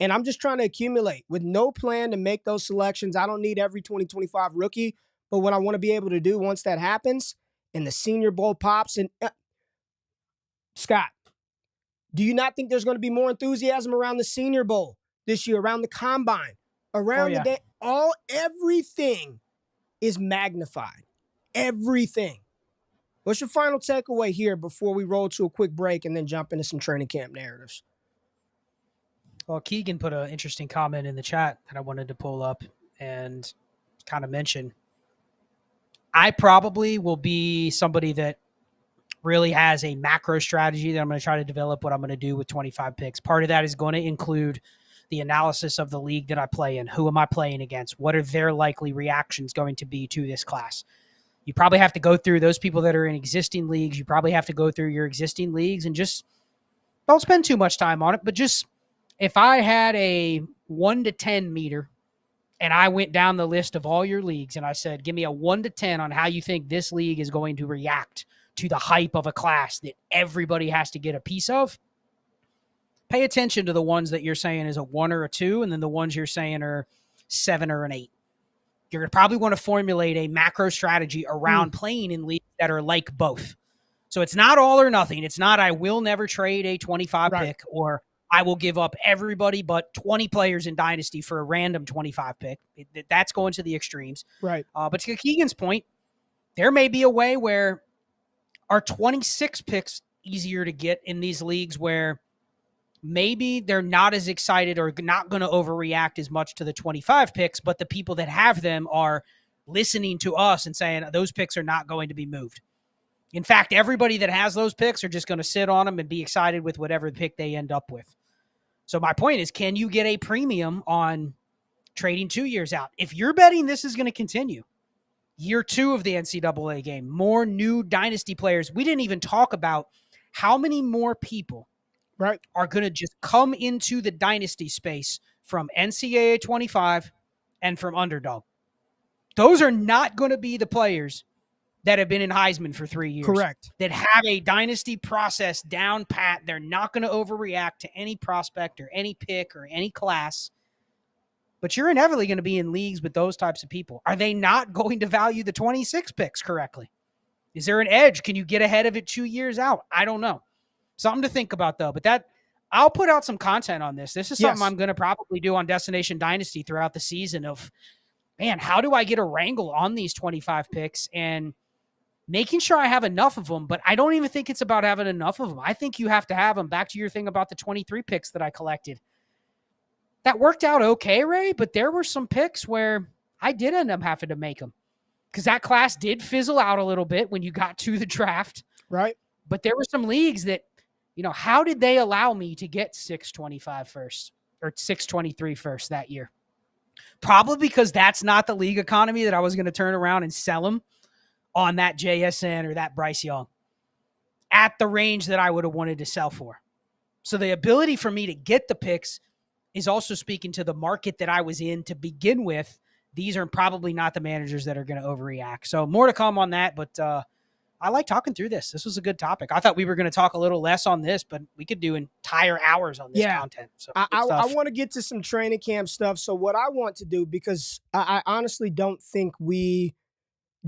And I'm just trying to accumulate with no plan to make those selections. I don't need every 2025 rookie. But what I want to be able to do once that happens and the Senior Bowl pops, and Scott, do you not think there's going to be more enthusiasm around the Senior Bowl this year, around the Combine, around the day? Everything is magnified. Everything. What's your final takeaway here before we roll to a quick break and then jump into some training camp narratives? Well, Keegan put an interesting comment in the chat that I wanted to pull up and kind of mention. I probably will be somebody that really has a macro strategy that I'm going to try to develop what I'm going to do with 25 picks. Part of that is going to include the analysis of the league that I play in. Who am I playing against? What are their likely reactions going to be to this class? You probably have to go through those people that are in existing leagues. You probably have to go through your existing leagues and just don't spend too much time on it. But just if I had a 1 to 10 meter and I went down the list of all your leagues and I said, give me a 1 to 10 on how you think this league is going to react to the hype of a class that everybody has to get a piece of, pay attention to the ones that you're saying is a 1 or a 2, and then the ones you're saying are 7 or an 8. You're going to probably want to formulate a macro strategy around playing in leagues that are like both. So it's not all or nothing. It's not I will never trade a 25 pick, or I will give up everybody but 20 players in Dynasty for a random 25 pick. That's going to the extremes. Right. But to Keegan's point, there may be a way where are 26 picks easier to get in these leagues where maybe they're not as excited or not going to overreact as much to the 25 picks, but the people that have them are listening to us and saying those picks are not going to be moved. In fact, everybody that has those picks are just going to sit on them and be excited with whatever pick they end up with. So my point is, can you get a premium on trading 2 years out? If you're betting this is going to continue, year 2 of the NCAA game, more new Dynasty players. We didn't even talk about how many more people are going to just come into the Dynasty space from NCAA 25 and from underdog. Those are not going to be the players that have been in Heisman for 3 years. Correct. That have a Dynasty process down pat. They're not going to overreact to any prospect or any pick or any class. but you're inevitably going to be in leagues with those types of people. Are they not going to value the 26 picks correctly? Is there an edge? Can you get ahead of it 2 years out? I don't know. Something to think about, though. But I'll put out some content on this. This is something I'm going to probably do on Destination Dynasty throughout the season of, man, how do I get a wrangle on these 25 picks and making sure I have enough of them? But I don't even think it's about having enough of them. I think you have to have them. Back to your thing about the 23 picks that I collected. That worked out okay, Ray, but there were some picks where I did end up having to make them because that class did fizzle out a little bit when you got to the draft. Right. But there were some leagues that, how did they allow me to get 625 first or 623 first that year? Probably because that's not the league economy that I was going to turn around and sell them on that JSN or that Bryce Young at the range that I would have wanted to sell for. So the ability for me to get the picks is also speaking to the market that I was in to begin with. These are probably not the managers that are going to overreact. So more to come on that, but I like talking through this. This was a good topic. I thought we were going to talk a little less on this, but we could do entire hours on this content. So I want to get to some training camp stuff. So what I want to do, because I honestly don't think we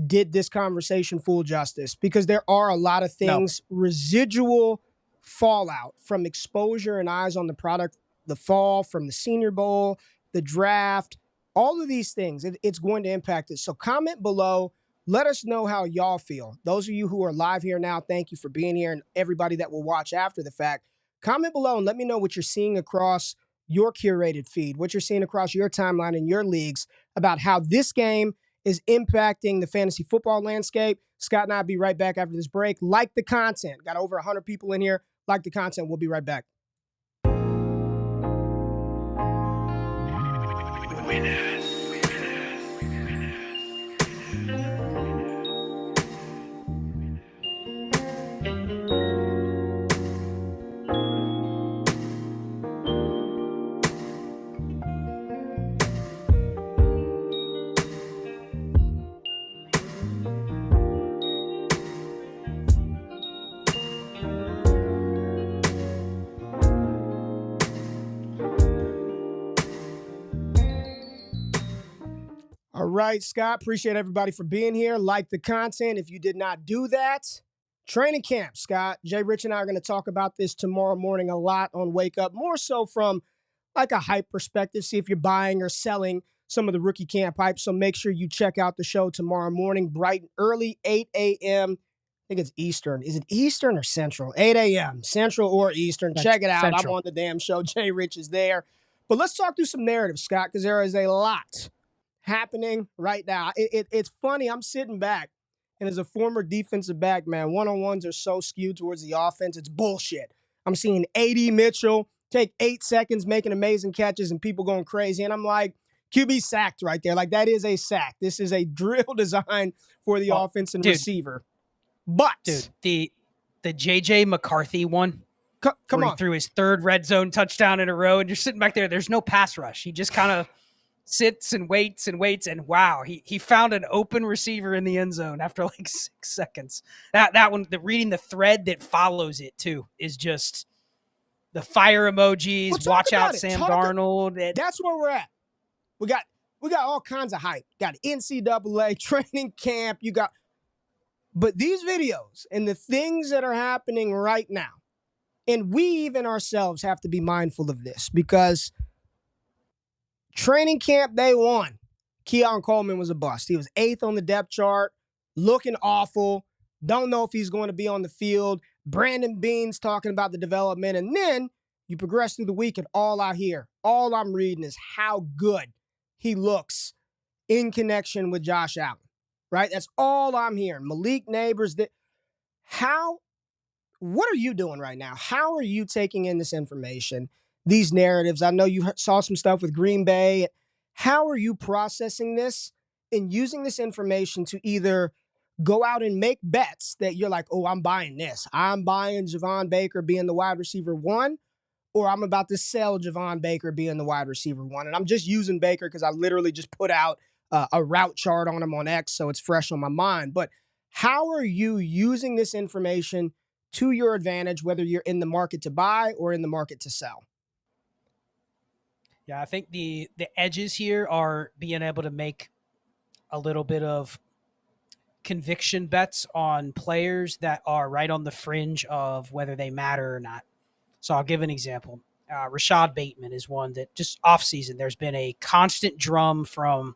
did this conversation full justice, because there are a lot of things, residual fallout from exposure and eyes on the product, the fall, from the Senior Bowl, the draft, all of these things. It's going to impact it. So comment below. Let us know how y'all feel. Those of you who are live here now, thank you for being here. And everybody that will watch after the fact, comment below and let me know what you're seeing across your curated feed, what you're seeing across your timeline in your leagues about how this game is impacting the fantasy football landscape. Scott and I will be right back after this break. Like the content. Got over 100 people in here. Like the content. We'll be right back. All right, Scott, appreciate everybody for being here. Like the content. If you did not do that, training camp, Scott. Jay Rich and I are going to talk about this tomorrow morning a lot on Wake Up, more so from like a hype perspective, see if you're buying or selling some of the rookie camp hype. So make sure you check out the show tomorrow morning, bright and early, 8 a.m. I think it's Eastern. Is it Eastern or Central? 8 a.m. Central or Eastern. Check it out. Central. I'm on the damn show. Jay Rich is there. But let's talk through some narratives, Scott, because there is a lot happening right now. It's funny. I'm sitting back, and as a former defensive back, man, one-on-ones are so skewed towards the offense. It's bullshit. I'm seeing A.D. Mitchell take 8 seconds making amazing catches and people going crazy. And I'm like, QB sacked right there. Like, that is a sack. This is a drill design for the offense and receiver. But the J.J. McCarthy one, come on, he threw his third red zone touchdown in a row, and you're sitting back there. There's no pass rush. He just kind of sits and waits, and wow, he found an open receiver in the end zone after like 6 seconds. That one, reading the thread that follows it too, is just the fire emojis. Watch out, Sam Darnold. That's where we're at. We got all kinds of hype. Got NCAA training camp. But these videos and the things that are happening right now, and we even ourselves have to be mindful of this, because training camp day one, Keon Coleman was a bust. He was 8th on the depth chart, looking awful. Don't know if he's going to be on the field. Brandon Beane's talking about the development. And then you progress through the week, and all I hear, all I'm reading is how good he looks in connection with Josh Allen, right? That's all I'm hearing. Malik Neighbors. What are you doing right now? How are you taking in this information, these narratives? I know you saw some stuff with Green Bay. How are you processing this and using this information to either go out and make bets that you're like, oh, I'm buying this. I'm buying Javon Baker being the wide receiver 1, or I'm about to sell Javon Baker being the wide receiver 1. And I'm just using Baker because I literally just put out a route chart on him on X, so it's fresh on my mind. But how are you using this information to your advantage, whether you're in the market to buy or in the market to sell? Yeah, I think the edges here are being able to make a little bit of conviction bets on players that are right on the fringe of whether they matter or not. So I'll give an example. Rashad Bateman is one that just offseason, there's been a constant drum from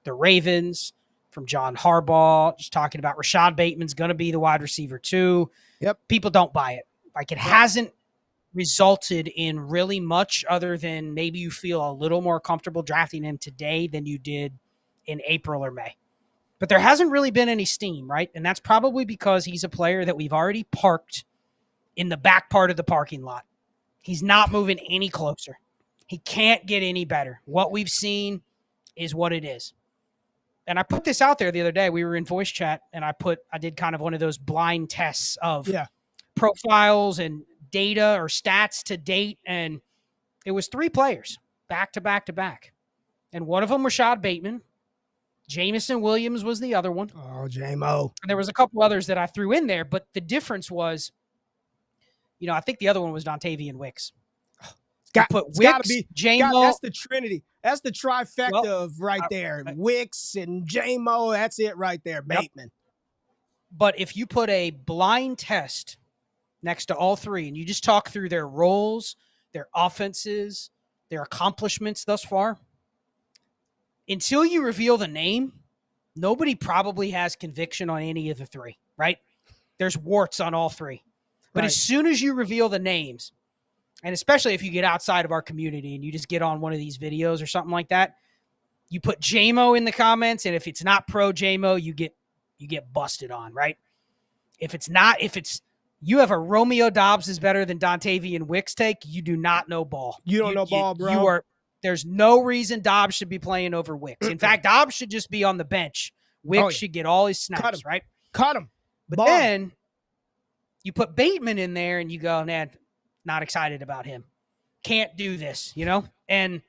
the Ravens, from John Harbaugh, just talking about Rashad Bateman's going to be the wide receiver too. Yep. People don't buy it. Like, it hasn't resulted in really much other than maybe you feel a little more comfortable drafting him today than you did in April or May. But there hasn't really been any steam, right? And that's probably because he's a player that we've already parked in the back part of the parking lot. He's not moving any closer. He can't get any better. What we've seen is what it is. And I put this out there the other day. We were in voice chat, and I did kind of one of those blind tests of profiles and data or stats to date. And it was 3 players back to back to back. And one of them was Rashad Bateman. Jamison Williams was the other one. Oh, J-Mo. And there was a couple others that I threw in there, but the difference was, I think the other one was Dontavian Wicks. It's got to be J-Mo. That's the Trinity. That's the trifecta of there. Wicks and J-Mo, that's it right there, Bateman. Yep. But if you put a blind test next to all 3 and you just talk through their roles, their offenses, their accomplishments thus far, until you reveal the name, nobody probably has conviction on any of the 3, right? There's warts on all 3. But as soon as you reveal the names, and especially if you get outside of our community and you just get on one of these videos or something like that, you put J-Mo in the comments, and if it's not pro J-Mo, you get busted on, right? If you have a Romeo Dobbs is better than Dontavian Wicks take, you do not know ball. You don't know ball, bro. There's no reason Dobbs should be playing over Wicks. In fact, Dobbs should just be on the bench. Wicks should get all his snaps, right? Cut him. But then you put Bateman in there and you go, man, not excited about him. Can't do this, And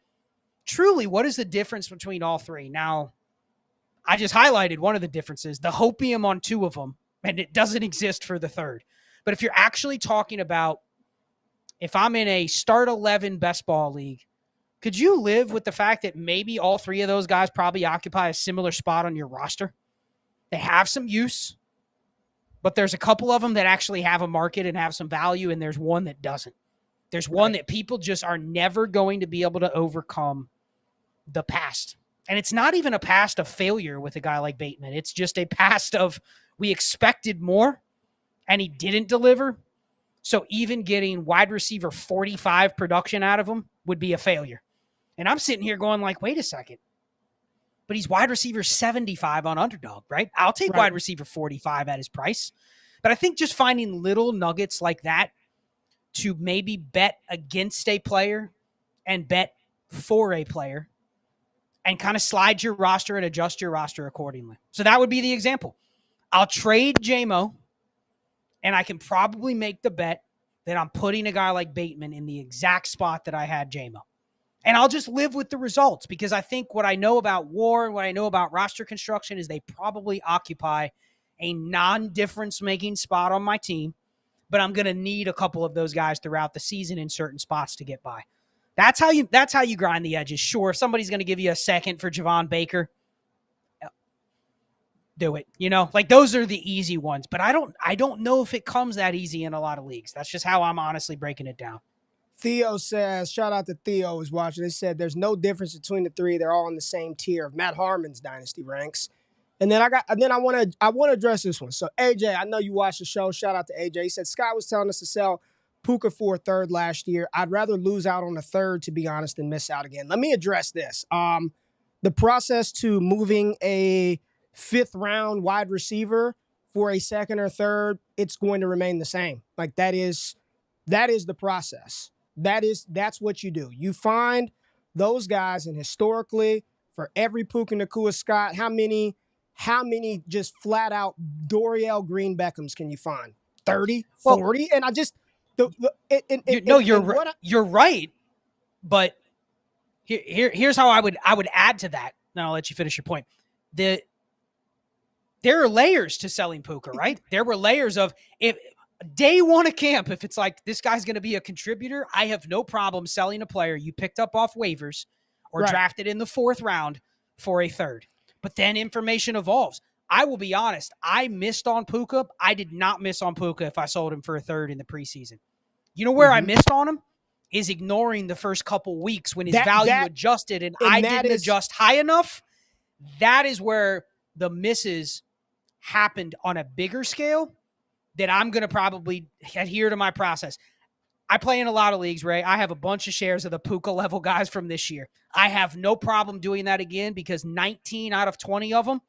truly, what is the difference between all 3? Now, I just highlighted one of the differences, the hopium on 2 of them, and it doesn't exist for the 3rd. But if you're actually talking about, if I'm in a start 11 best ball league, could you live with the fact that maybe all 3 of those guys probably occupy a similar spot on your roster? They have some use, but there's a couple of them that actually have a market and have some value, and there's one that doesn't. There's one that people just are never going to be able to overcome the past. And it's not even a past of failure with a guy like Bateman. It's just a past of we expected more, and he didn't deliver. So even getting wide receiver 45 production out of him would be a failure. And I'm sitting here going like, wait a second. But he's wide receiver 75 on underdog, right? I'll take wide receiver 45 at his price. But I think just finding little nuggets like that to maybe bet against a player and bet for a player and kind of slide your roster and adjust your roster accordingly. So that would be the example. I'll trade J-Mo, and I can probably make the bet that I'm putting a guy like Bateman in the exact spot that I had J-Mo. And I'll just live with the results, because I think what I know about WAR and what I know about roster construction is they probably occupy a non-difference making spot on my team, but I'm going to need a couple of those guys throughout the season in certain spots to get by. That's how you grind the edges. Sure, if somebody's going to give you a second for Javon Baker, do it. Like those are the easy ones, but I don't know if it comes that easy in a lot of leagues. That's just how I'm honestly breaking it down. Theo says, shout out to Theo who's watching. They said there's no difference between the 3. They're all in the same tier of Matt Harmon's dynasty ranks. And then I want to address this one. So AJ, I know you watched the show. Shout out to AJ. He said Scott was telling us to sell Puka for a 3rd last year. I'd rather lose out on a 3rd, to be honest, than miss out again. Let me address this. The process to moving a 5th round wide receiver for a 2nd or 3rd, it's going to remain the same. Like that is the process. That's what you do. You find those guys, and historically, for every Puka Nacua Scott, how many just flat out Dorial Green Beckhams can you find? 30, 40? And I just you're right. But here's how I would add to that. Then I'll let you finish your point. There are layers to selling Puka, right? There were layers of day one of camp, if it's like this guy's going to be a contributor, I have no problem selling a player you picked up off waivers or drafted in the 4th round for a 3rd. But then information evolves. I will be honest. I missed on Puka. I did not miss on Puka if I sold him for a 3rd in the preseason. You know where I missed on him? Is ignoring the first couple weeks when his value adjusted and I didn't adjust high enough. That is where the misses happened on a bigger scale that I'm going to probably adhere to my process. I play in a lot of leagues, Ray. I have a bunch of shares of the Puka level guys from this year. I have no problem doing that again because 19 out of 20 of them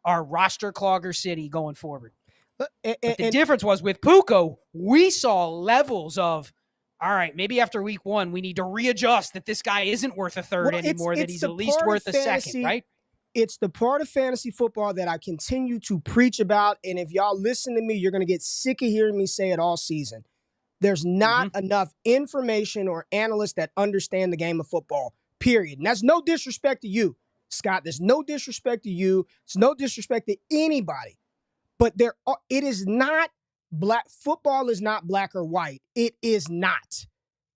are roster clogger city going forward. But the difference was with Puka, we saw levels of, all right, maybe after week 1, we need to readjust that this guy isn't worth a 3rd anymore, that he's at least worth a 2nd, right? It's the part of fantasy football that I continue to preach about. And if y'all listen to me, you're going to get sick of hearing me say it all season. There's not enough information or analysts that understand the game of football, period. And that's no disrespect to you, Scott. There's no disrespect to you. It's no disrespect to anybody. But it is not black. Football is not black or white. It is not.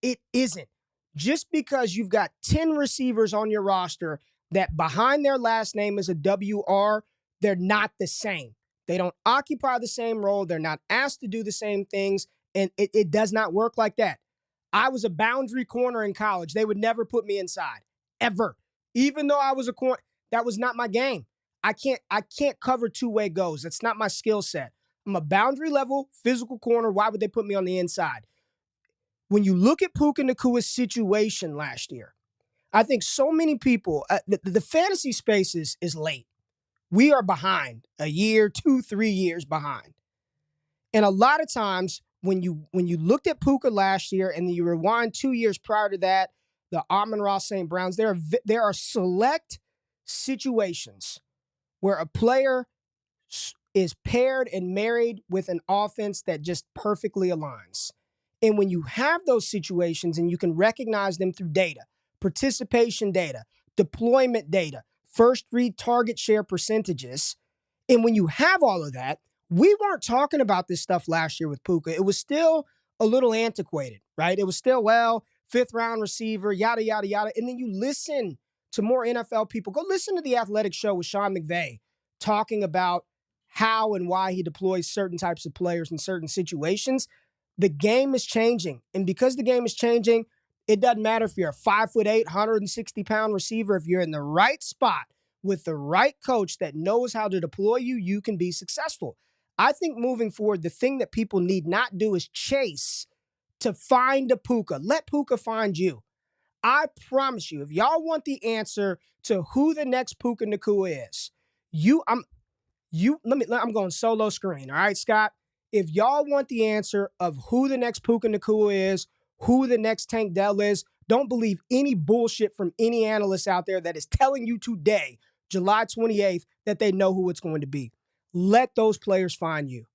It isn't. Just because you've got 10 receivers on your roster that behind their last name is a WR, they're not the same. They don't occupy the same role. They're not asked to do the same things. And it does not work like that. I was a boundary corner in college. They would never put me inside, ever. Even though I was a corner, that was not my game. I can't cover two-way goes. That's not my skill set. I'm a boundary level physical corner. Why would they put me on the inside? When you look at Puka Nacua's situation last year, I think so many people, the fantasy space is late. We are behind a year, 2, 3 years behind. And a lot of times when you looked at Puka last year and then you rewind 2 years prior to that, the Amon-Ra St. Browns, there are select situations where a player is paired and married with an offense that just perfectly aligns. And when you have those situations and you can recognize them through data, participation data, deployment data, first read target share percentages, and when you have all of that, we weren't talking about this stuff last year with Puka. It was still a little antiquated, right? It was still, 5th round receiver, yada, yada, yada. And then you listen to more NFL people. Go listen to The Athletic Show with Sean McVay talking about how and why he deploys certain types of players in certain situations. The game is changing. And because the game is changing, it doesn't matter if you're a 5'8", 160-pound receiver. If you're in the right spot with the right coach that knows how to deploy you, you can be successful. I think moving forward, the thing that people need not do is chase to find a Puka. Let Puka find you. I promise you, if y'all want the answer to who the next Puka Nacua is, I'm going solo screen. All right, Scott? If y'all want the answer of who the next Puka Nacua is, who the next Tank Dell is, don't believe any bullshit from any analyst out there that is telling you today, July 28th, that they know who it's going to be. Let those players find you.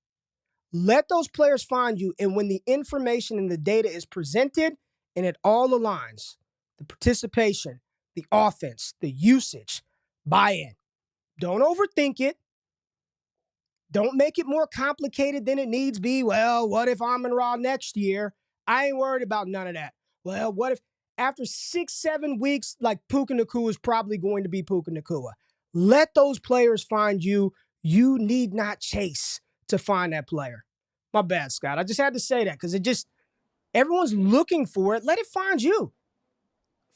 Let those players find you, and when the information and the data is presented and it all aligns, the participation, the offense, the usage, buy in. Don't overthink it. Don't make it more complicated than it needs be. Well, what if Amon-Ra next year? I ain't worried about none of that. Well, what if after 6-7 weeks, like Puka Nacua is probably going to be Puka Nacua. Let those players find you. You need not chase to find that player. My bad, Scott. I just had to say that because everyone's looking for it. Let it find you.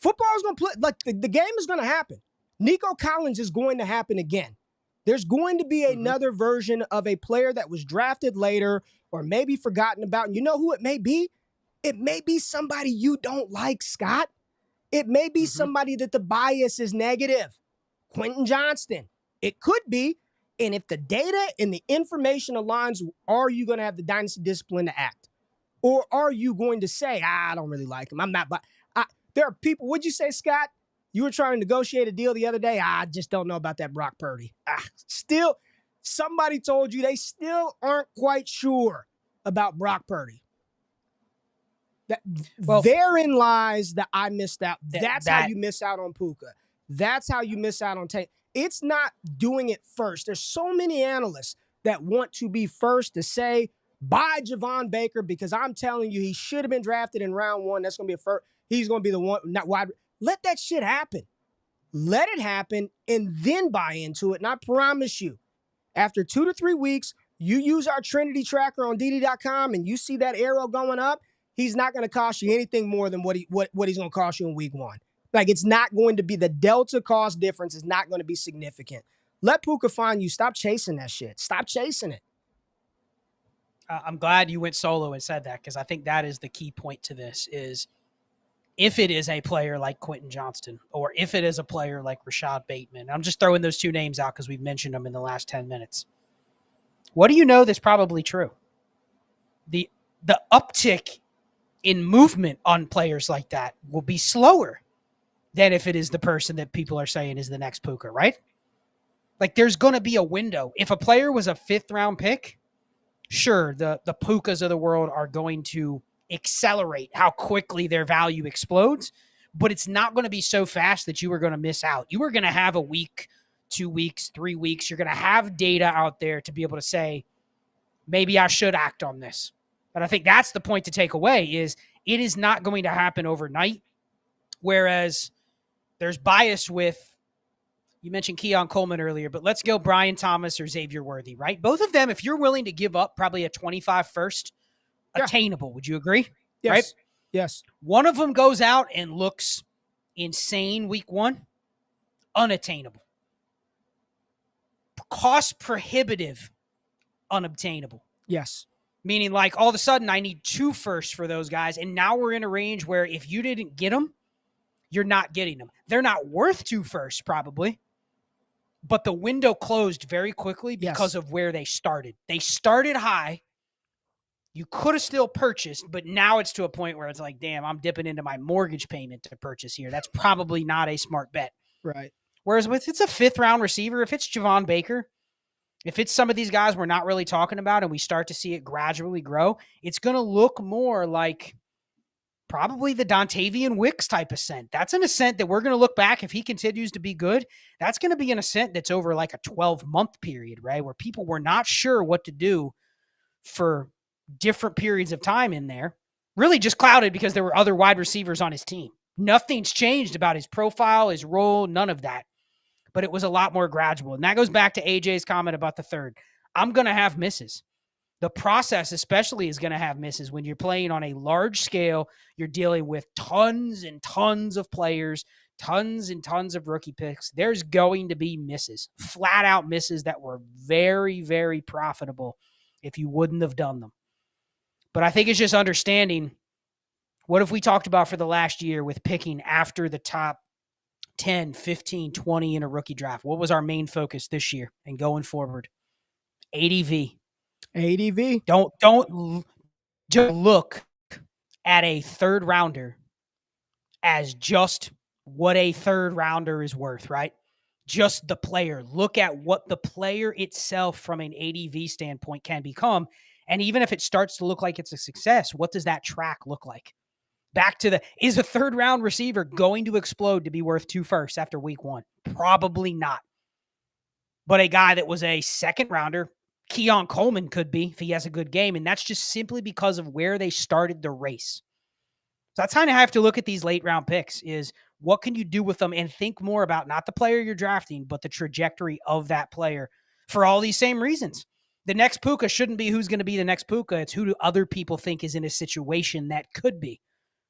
Football is going to play. Like the game is going to happen. Nico Collins is going to happen again. There's going to be another version of a player that was drafted later or maybe forgotten about. And you know who it may be? It may be somebody you don't like, Scott. It may be somebody that the bias is negative. Quentin Johnston. It could be. And if the data and the information aligns, are you going to have the dynasty discipline to act? Or are you going to say, I don't really like him. I'm not. But there are people. What'd you say, Scott? You were trying to negotiate a deal the other day. I just don't know about that Brock Purdy. Still, somebody told you they still aren't quite sure about Brock Purdy. Therein lies that I missed out. That's how you miss out on Puka. That's how you miss out on Tank. It's not doing it first. There's so many analysts that want to be first to say Buy Javon Baker because I'm telling you, he should have been drafted in round 1. That's going to be a first. He's going to be the one, not wide. Let that shit happen. Let it happen and then buy into it. And I promise you, after 2 to 3 weeks, you use our Trinity tracker on DD.com and you see that arrow going up, he's not going to cost you anything more than what he's going to cost you in week 1. Like, it's not going to be, the delta cost difference is not going to be significant. Let Puka find you. Stop chasing that shit. Stop chasing it. I'm glad you went solo and said that, because I think that is the key point to this is if it is a player like Quentin Johnston or if it is a player like Rashad Bateman, I'm just throwing those two names out because we've mentioned them in the last 10 minutes. What do you know that's probably true? The uptick in movement on players like that will be slower than if it is the person that people are saying is the next Puka, right? Like, there's going to be a window. If a player was a 5th-round pick, sure, the Pukas of the world are going to accelerate how quickly their value explodes, but it's not going to be so fast that you are going to miss out. You are going to have a week, 2 weeks, 3 weeks. You're going to have data out there to be able to say, maybe I should act on this. And I think that's the point to take away is it is not going to happen overnight. Whereas there's bias with, you mentioned Keon Coleman earlier, but let's go Brian Thomas or Xavier Worthy, right? Both of them, if you're willing to give up probably a 25 first, attainable. Would you agree? Yes. Right? Yes. One of them goes out and looks insane week 1, unattainable. Cost prohibitive, unobtainable. Yes. Meaning, like, all of a sudden I need 2 firsts for those guys, and now we're in a range where if you didn't get them, you're not getting them. They're not worth 2 firsts probably, but the window closed very quickly because of where they started. They started high. You could have still purchased, but now it's to a point where it's like, damn, I'm dipping into my mortgage payment to purchase here. That's probably not a smart bet. Right. Whereas if it's a 5th-round receiver, if it's Javon Baker, if it's some of these guys we're not really talking about and we start to see it gradually grow, it's going to look more like probably the Dontavian Wicks type ascent. That's an ascent that we're going to look back, if he continues to be good, that's going to be an ascent that's over like a 12-month period, right? Where people were not sure what to do for different periods of time in there. Really just clouded because there were other wide receivers on his team. Nothing's changed about his profile, his role, none of that. But it was a lot more gradual. And that goes back to AJ's comment about the 3rd. I'm going to have misses. The process especially is going to have misses when you're playing on a large scale. You're dealing with tons and tons of players, tons and tons of rookie picks. There's going to be misses, flat out misses that were very, very profitable if you wouldn't have done them. But I think it's just understanding, what have we talked about for the last year with picking after the top 10, 15, 20 in a rookie draft? What was our main focus this year and going forward? ADV. ADV. Don't just look at a 3rd rounder as just what a 3rd rounder is worth, right? Just the player. Look at what the player itself from an ADV standpoint can become. And even if it starts to look like it's a success, what does that track look like? Back to is a 3rd-round receiver going to explode to be worth 2 firsts after week 1? Probably not. But a guy that was a 2nd-rounder, Keon Coleman, could be if he has a good game, and that's just simply because of where they started the race. So that's kind of have to look at these late-round picks is what can you do with them and think more about not the player you're drafting, but the trajectory of that player for all these same reasons. The next Puka shouldn't be who's going to be the next Puka. It's who do other people think is in a situation that could be.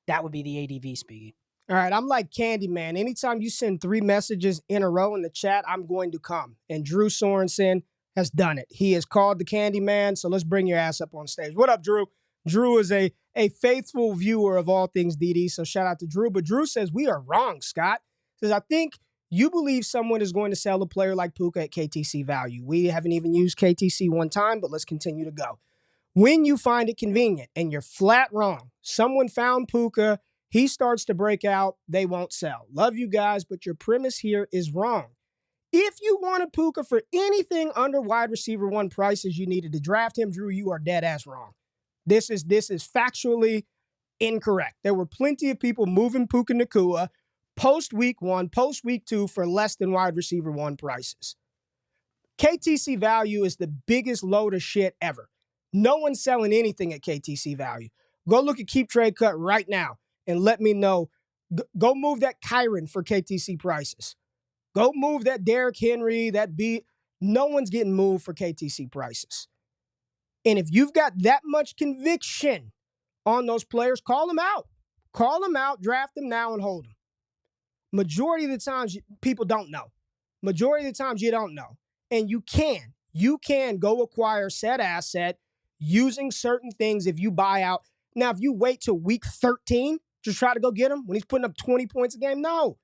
That would be the ADV speaking. All right, I'm like Candyman. Anytime you send 3 messages in a row in the chat, I'm going to come. And Drew Sorensen has done it. He is called the Candyman, so let's bring your ass up on stage. What up, Drew? Drew is a faithful viewer of all things DD, so shout out to Drew. But Drew says, we are wrong, Scott. Says, I think you believe someone is going to sell a player like Puka at KTC value. We haven't even used KTC one time, but let's continue to go. When you find it convenient and you're flat wrong, someone found Puka, he starts to break out, they won't sell. Love you guys, but your premise here is wrong. If you wanted Puka for anything under wide receiver 1 prices, you needed to draft him, Drew, you are dead ass wrong. This is factually incorrect. There were plenty of people moving Puka Nacua post week 1, post week 2 for less than wide receiver 1 prices. KTC value is the biggest load of shit ever. No one's selling anything at KTC value. Go look at Keep Trade Cut right now and let me know. Go move that Kyron for KTC prices. Go move that Derrick Henry, that B. No one's getting moved for KTC prices. And if you've got that much conviction on those players, call them out. Call them out, draft them now, and hold them. Majority of the times, people don't know. Majority of the times, you don't know. And you can go acquire said asset using certain things if you buy out. Now, if you wait till week 13 to try to go get him when he's putting up 20 points a game, no.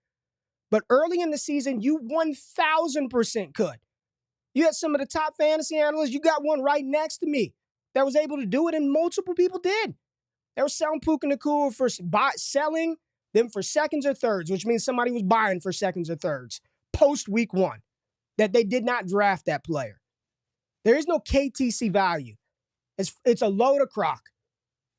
But early in the season, you 1,000% could. You had some of the top fantasy analysts. You got one right next to me that was able to do it, and multiple people did. They were selling Puka Nacua for selling them for seconds or thirds, which means somebody was buying for seconds or thirds post week 1 that they did not draft that player. There is no KTC value. It's a load of crock.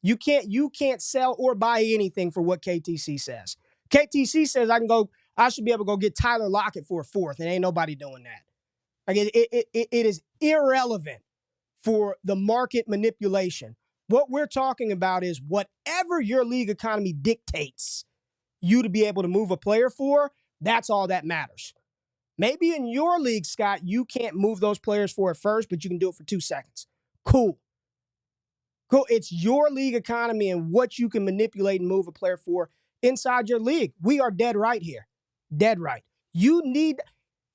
You can't sell or buy anything for what KTC says. KTC says I should be able to go get Tyler Lockett for a 4th, and ain't nobody doing that. Like it is irrelevant for the market manipulation. What we're talking about is whatever your league economy dictates you to be able to move a player for, that's all that matters. Maybe in your league, Scott, you can't move those players for at first, but you can do it for 2 seconds. Cool. It's your league economy and what you can manipulate and move a player for inside your league. We are dead right here. Dead right. You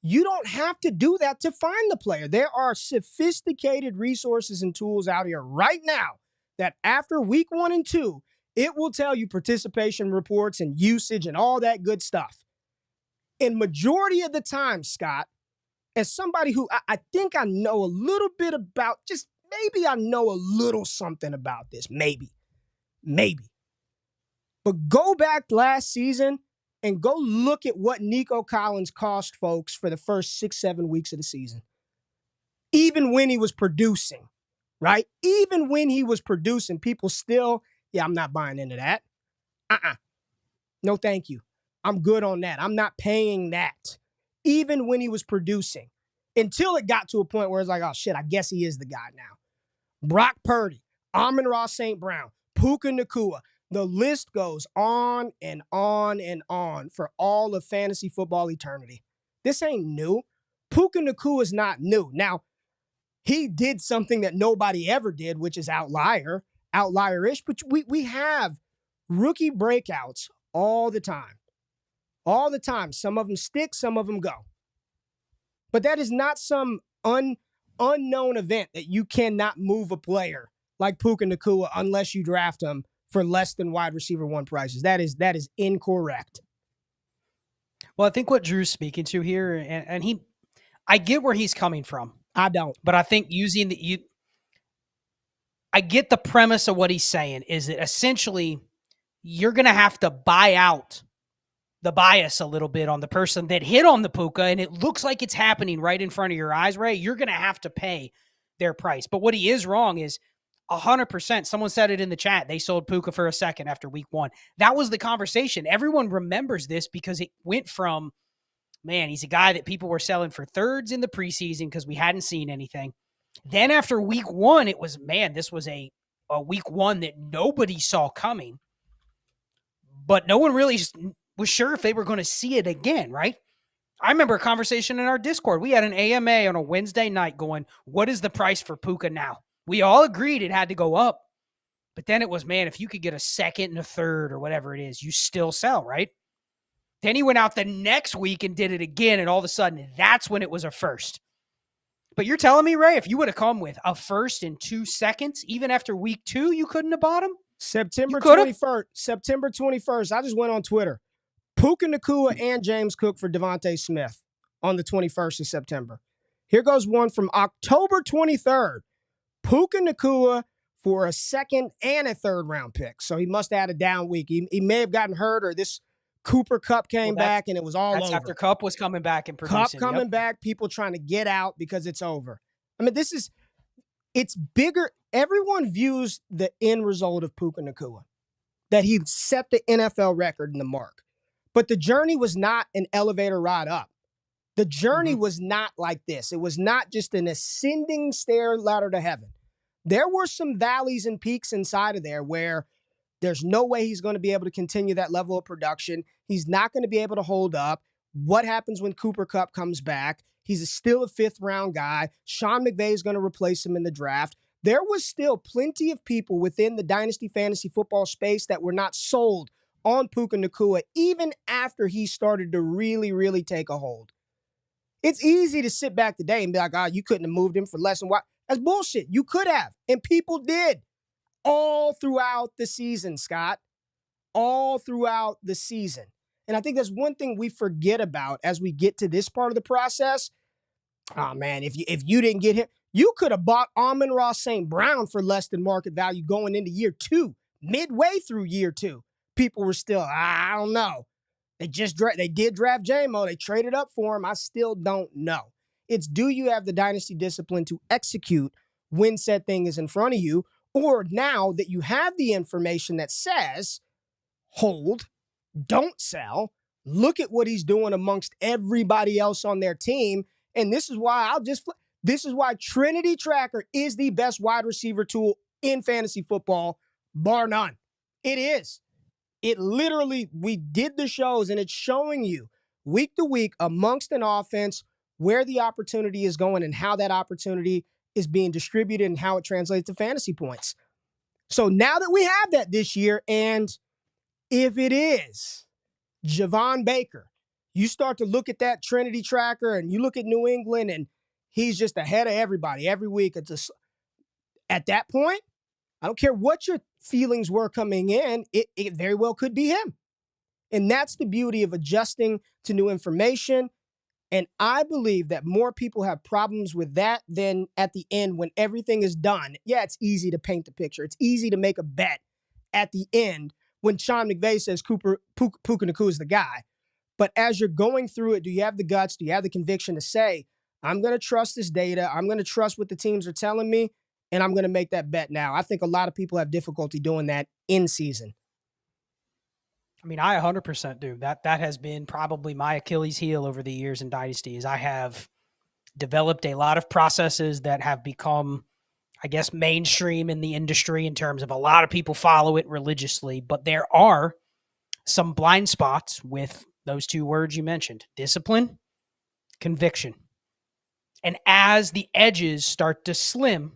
don't have to do that to find the player. There are sophisticated resources and tools out here right now that after week 1 and 2, it will tell you participation reports and usage and all that good stuff. And majority of the time, Scott, as somebody who I think I know a little bit about, just maybe I know a little something about this, maybe. But go back last season and go look at what Nico Collins cost folks for the first 6-7 weeks of the season. Even when he was producing, right? Even when he was producing, people still, I'm not buying into that. No, thank you. I'm good on that. I'm not paying that. Even when he was producing. Until it got to a point where it's like, oh shit, I guess he is the guy now. Brock Purdy, Amon-Ra St. Brown, Puka Nacua. The list goes on and on and on for all of fantasy football eternity. This ain't new. Puka Nacua is not new. Now, he did something that nobody ever did, which is outlier-ish, but we have rookie breakouts all the time. All the time. Some of them stick, some of them go. But that is not some unknown event that you cannot move a player like Puka Nacua unless you draft him for less than wide receiver 1 prices. That is incorrect. Well, I think what Drew's speaking to here, and I get where he's coming from. I don't. But I think I get the premise of what he's saying is that essentially you're going to have to buy out the bias a little bit on the person that hit on the Puka, and it looks like it's happening right in front of your eyes, Ray. You're going to have to pay their price. But what he is wrong is 100%. Someone said it in the chat. They sold Puka for a second after week 1. That was the conversation. Everyone remembers this because it went from, man, he's a guy that people were selling for thirds in the preseason because we hadn't seen anything. Then after week 1, it was, man, this was a week 1 that nobody saw coming. But no one really was sure if they were going to see it again, right? I remember a conversation in our Discord. We had an AMA on a Wednesday night going, what is the price for Puka now? We all agreed it had to go up. But then it was, man, if you could get a second and a third or whatever it is, you still sell, right? Then he went out the next week and did it again, and all of a sudden, that's when it was a first. But you're telling me, Ray, if you would have come with a first in 2 seconds, even after week 2, you couldn't have bought him? September 21st, I just went on Twitter. Puka Nacua and James Cook for Devontae Smith on the 21st of September. Here goes one from October 23rd. Puka Nacua for a 2nd and a 3rd round pick. So he must have had a down week. He may have gotten hurt, or this Cooper Kupp came back and it was all over. After Kupp was coming back and producing. Kupp coming back, people trying to get out because it's over. I mean, it's bigger. Everyone views the end result of Puka Nacua, that he set the NFL record in the mark. But the journey was not an elevator ride up. The journey was not like this. It was not just an ascending stair ladder to heaven. There were some valleys and peaks inside of there where there's no way he's going to be able to continue that level of production. He's not going to be able to hold up. What happens when Cooper Kupp comes back? He's still a fifth-round guy. Sean McVay is going to replace him in the draft. There was still plenty of people within the Dynasty fantasy football space that were not sold on Puka Nacua, even after he started to really, really take a hold. It's easy to sit back today and be like, you couldn't have moved him for less than what? That's bullshit. You could have, and people did all throughout the season, Scott. All throughout the season. And I think that's one thing we forget about as we get to this part of the process. Oh, man, if you didn't get him, you could have bought Amon-Ra St. Brown for less than market value going into year 2, midway through year 2. People were still, I don't know. They did draft J-Mo. They traded up for him. I still don't know. It's, do you have the dynasty discipline to execute when said thing is in front of you? Or now that you have the information that says, hold, don't sell, look at what he's doing amongst everybody else on their team. And this is why this is why Trinity Tracker is the best wide receiver tool in fantasy football, bar none. It is. It literally, we did the shows and it's showing you week to week amongst an offense where the opportunity is going and how that opportunity is being distributed and how it translates to fantasy points. So now that we have that this year, and if it is Javon Baker, you start to look at that Trinity Tracker and you look at New England and he's just ahead of everybody every week. At that point, I don't care what your feelings were coming in, it very well could be him. And that's the beauty of adjusting to new information. And I believe that more people have problems with that than at the end when everything is done. Yeah, it's easy to paint the picture. It's easy to make a bet at the end when Sean McVay says Puka Nacua is the guy. But as you're going through it, do you have the guts? Do you have the conviction to say, I'm going to trust this data. I'm going to trust what the teams are telling me, and I'm going to make that bet now. I think a lot of people have difficulty doing that in season. I mean, I 100% do. That has been probably my Achilles heel over the years in Dynasty is I have developed a lot of processes that have become, I guess, mainstream in the industry in terms of a lot of people follow it religiously, but there are some blind spots with those two words you mentioned, discipline, conviction. And as the edges start to slim,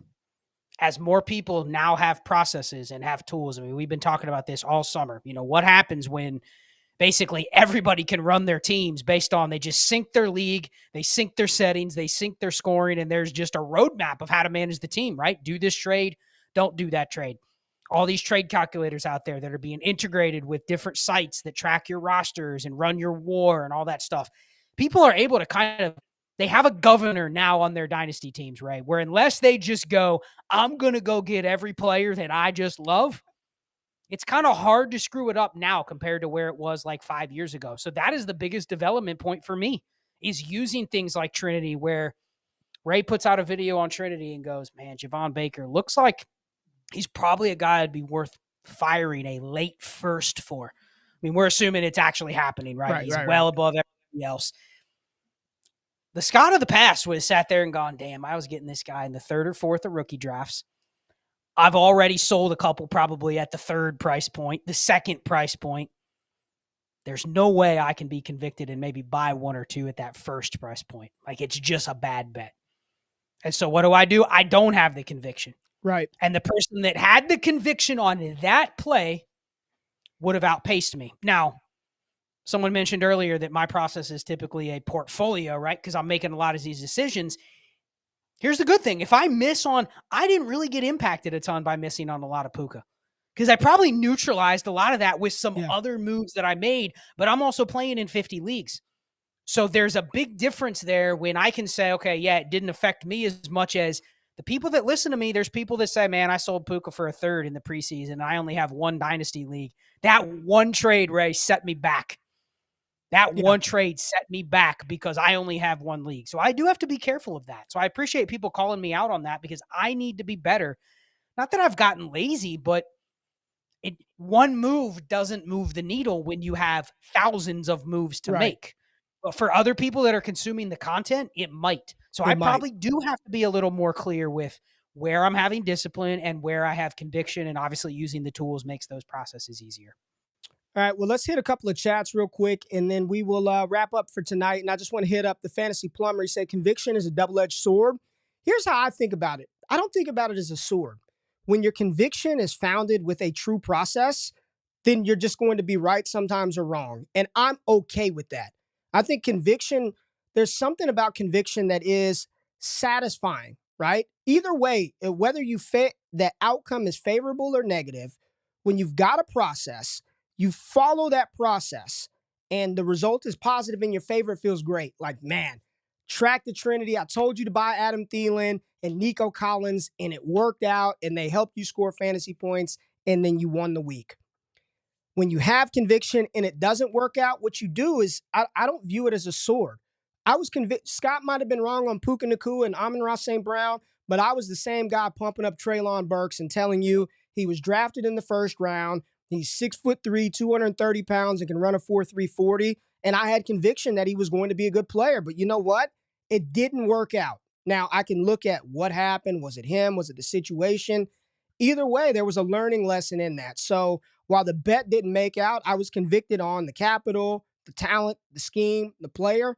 as more people now have processes and have tools, I mean, we've been talking about this all summer. You know, what happens when basically everybody can run their teams based on they just sync their league, they sync their settings, they sync their scoring, and there's just a roadmap of how to manage the team, right? Do this trade, don't do that trade. All these trade calculators out there that are being integrated with different sites that track your rosters and run your WAR and all that stuff. People are able to kind of, they have a governor now on their dynasty teams, right? Where unless they just go, I'm going to go get every player that I just love, it's kind of hard to screw it up now compared to where it was like 5 years ago. So that is the biggest development point for me, is using things like Trinity, where Ray puts out a video on Trinity and goes, man, Javon Baker looks like he's probably a guy that'd be worth firing a late first for. I mean, we're assuming it's actually happening, right? He's well above everybody else. The Scott of the past would have sat there and gone, damn, I was getting this guy in the third or fourth of rookie drafts. I've already sold a couple probably at the third price point, the second price point. There's no way I can be convicted and maybe buy one or two at that first price point. Like, it's just a bad bet. And so what do? I don't have the conviction. Right. And the person that had the conviction on that play would have outpaced me. Now, someone mentioned earlier that my process is typically a portfolio, right? Because I'm making a lot of these decisions. Here's the good thing. If I miss on, I didn't really get impacted a ton by missing on a lot of Puka, because I probably neutralized a lot of that with some other moves that I made, but I'm also playing in 50 leagues. So there's a big difference there when I can say, okay, yeah, it didn't affect me as much as the people that listen to me. There's people that say, man, I sold Puka for a third in the preseason and I only have one dynasty league. That one trade, Ray, set me back. That one trade set me back because I only have one league. So I do have to be careful of that. So I appreciate people calling me out on that because I need to be better. Not that I've gotten lazy, but one move doesn't move the needle when you have thousands of moves to make. But for other people that are consuming the content, it might. So I probably do have to be a little more clear with where I'm having discipline and where I have conviction, and obviously using the tools makes those processes easier. All right, well, let's hit a couple of chats real quick, and then we will wrap up for tonight. And I just want to hit up the Fantasy Plumber. He said, conviction is a double-edged sword. Here's how I think about it. I don't think about it as a sword. When your conviction is founded with a true process, then you're just going to be right sometimes or wrong. And I'm okay with that. I think conviction, there's something about conviction that is satisfying, right? Either way, whether you fit the outcome is favorable or negative, when you've got a process, you follow that process and the result is positive in your favor, it feels great. Like, man, track the Trinity. I told you to buy Adam Thielen and Nico Collins, and it worked out, and they helped you score fantasy points, and then you won the week. When you have conviction and it doesn't work out, what you do is, I don't view it as a sword. I was convinced, Scott might have been wrong on Puka Nacua and Amon-Ra St. Brown, but I was the same guy pumping up Treylon Burks and telling you he was drafted in the first round. He's 6'3", 230 pounds, and can run a 4.3 40. And I had conviction that he was going to be a good player. But you know what? It didn't work out. Now, I can look at what happened. Was it him? Was it the situation? Either way, there was a learning lesson in that. So while the bet didn't make out, I was convicted on the capital, the talent, the scheme, the player.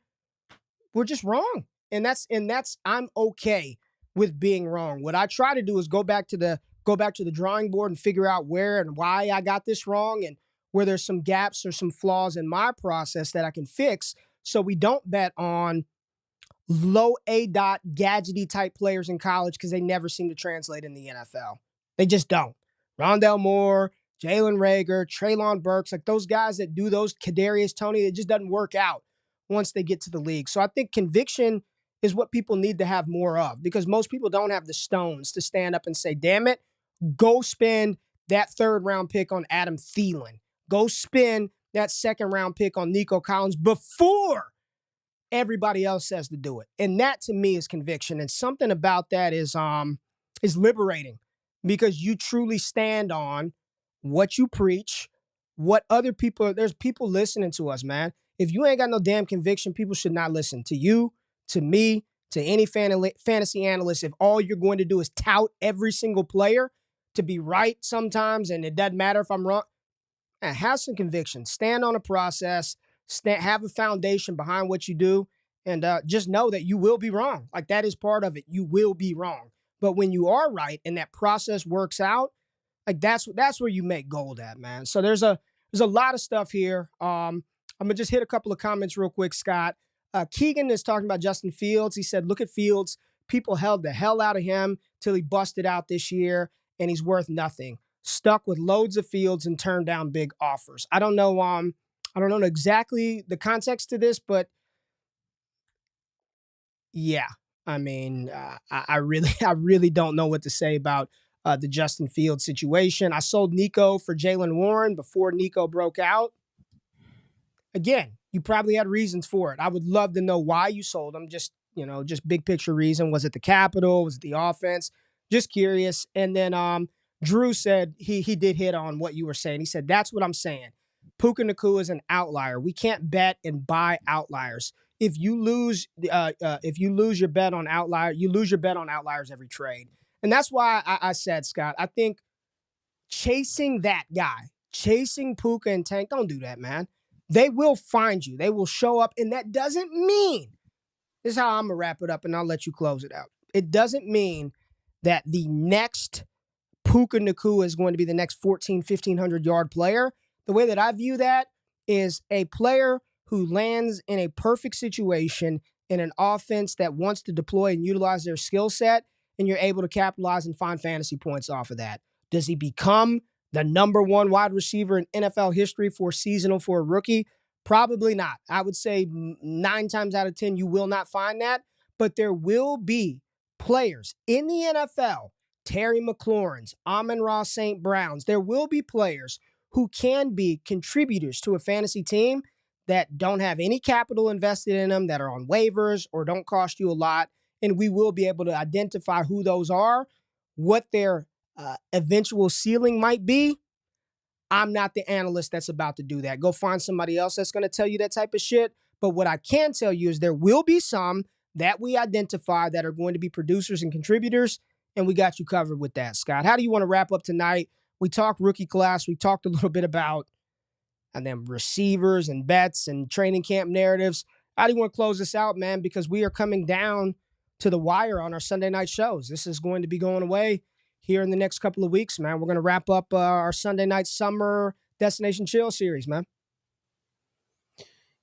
We're just wrong. And that's I'm okay with being wrong. What I try to do is go back to the drawing board and figure out where and why I got this wrong, and where there's some gaps or some flaws in my process that I can fix, so we don't bet on low A-dot gadgety type players in college because they never seem to translate in the NFL. They just don't. Rondale Moore, Jalen Reagor, Treylon Burks, like those guys that do those, Kadarius Toney, it just doesn't work out once they get to the league. So I think conviction is what people need to have more of, because most people don't have the stones to stand up and say, damn it, go spend that third-round pick on Adam Thielen. Go spend that second-round pick on Nico Collins before everybody else says to do it. And that, to me, is conviction. And something about that is liberating, because you truly stand on what you preach, what other people, there's people listening to us, man. If you ain't got no damn conviction, people should not listen to you, to me, to any fantasy analyst. If all you're going to do is tout every single player to be right sometimes, and it doesn't matter if I'm wrong, have some conviction. Stand on a process. Have a foundation behind what you do, and just know that you will be wrong. Like, that is part of it. You will be wrong. But when you are right and that process works out, like that's where you make gold at, man. So there's a lot of stuff here. I'm gonna just hit a couple of comments real quick, Scott. Keegan is talking about Justin Fields. He said, look at Fields. People held the hell out of him till he busted out this year, and he's worth nothing. Stuck with loads of Fields and turned down big offers. I don't know exactly the context to this, but yeah, I mean, I really don't know what to say about the Justin Fields situation. I sold Nico for Jalen Warren before Nico broke out. Again, you probably had reasons for it. I would love to know why you sold him. Just big picture reason. Was it the capital? Was it the offense? Just curious. And then Drew said he did hit on what you were saying. He said, that's what I'm saying. Puka Nacua is an outlier. We can't bet and buy outliers. If you lose your bet on outlier, you lose your bet on outliers every trade. And that's why I said, Scott, I think chasing that guy, chasing Puka and Tank, don't do that, man. They will find you. They will show up. And that doesn't mean, this is how I'm going to wrap it up, and I'll let you close it out. It doesn't mean that the next Puka Nacua is going to be the next 1,500-yard player. The way that I view that is a player who lands in a perfect situation in an offense that wants to deploy and utilize their skill set, and you're able to capitalize and find fantasy points off of that. Does he become the number one wide receiver in NFL history for a rookie? Probably not. I would say 9 times out of 10, you will not find that. But there will be players in the NFL, Terry McLaurin's, Amon-Ra St. Brown's, there will be players who can be contributors to a fantasy team that don't have any capital invested in them, that are on waivers or don't cost you a lot. And we will be able to identify who those are, what their eventual ceiling might be. I'm not the analyst that's about to do that. Go find somebody else that's going to tell you that type of shit. But what I can tell you is there will be some that we identify that are going to be producers and contributors, and we got you covered with that, Scott. How do you want to wrap up tonight? We talked rookie class. We talked a little bit about and then receivers and bets and training camp narratives. How do you want to close this out, man? Because we are coming down to the wire on our Sunday night shows. This is going to be going away here in the next couple of weeks, man. We're going to wrap up our Sunday night summer Destination Chill series, man.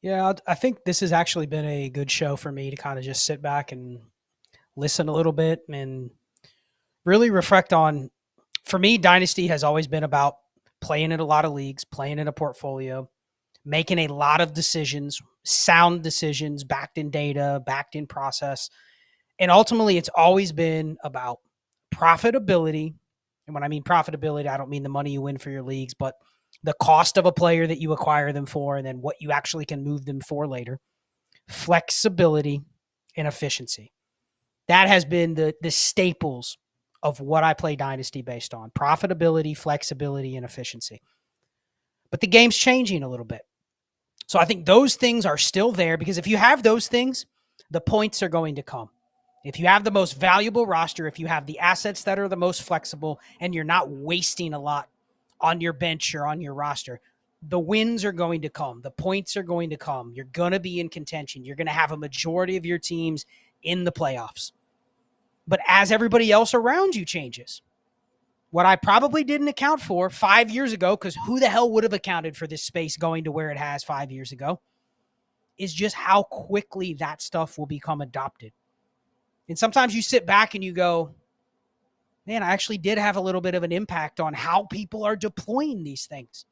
Yeah, I think this has actually been a good show for me to kind of just sit back and listen a little bit and really reflect on. For me, Dynasty has always been about playing in a lot of leagues, playing in a portfolio, making a lot of decisions, sound decisions, backed in data, backed in process. And ultimately, it's always been about profitability. And when I mean profitability, I don't mean the money you win for your leagues, but the cost of a player that you acquire them for, and then what you actually can move them for later, flexibility and efficiency. That has been the staples of what I play Dynasty based on: profitability, flexibility, and efficiency. But the game's changing a little bit. So I think those things are still there, because if you have those things, the points are going to come. If you have the most valuable roster, if you have the assets that are the most flexible, and you're not wasting a lot on your bench or on your roster, the wins are going to come. The points are going to come. You're going to be in contention. You're going to have a majority of your teams in the playoffs. But as everybody else around you changes, what I probably didn't account for 5 years ago, because who the hell would have accounted for this space going to where it has 5 years ago, is just how quickly that stuff will become adopted. And sometimes you sit back and you go, man, I actually did have a little bit of an impact on how people are deploying these things.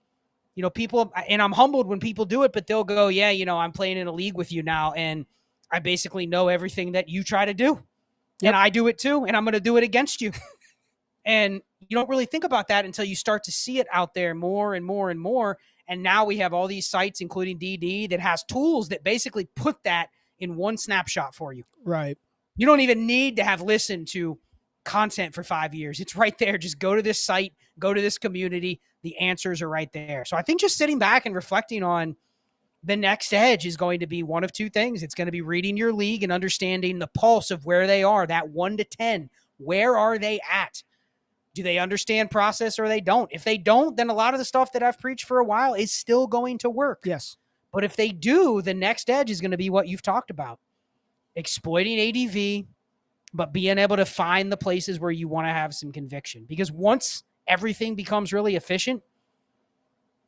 You know, people, and I'm humbled when people do it, but they'll go, yeah, you know, I'm playing in a league with you now, and I basically know everything that you try to do. Yep. And I do it too, and I'm going to do it against you. And you don't really think about that until you start to see it out there more and more and more. And now we have all these sites, including DD, that has tools that basically put that in one snapshot for you. Right. You don't even need to have listened to content for 5 years. It's right there. Just go to this site, go to this community. The answers are right there. So I think just sitting back and reflecting on the next edge is going to be one of two things. It's going to be reading your league and understanding the pulse of where they are, that 1 to 10. Where are they at? Do they understand process or they don't? If they don't, then a lot of the stuff that I've preached for a while is still going to work. Yes. But if they do, the next edge is going to be what you've talked about. Exploiting ADV, but being able to find the places where you want to have some conviction. Because once everything becomes really efficient,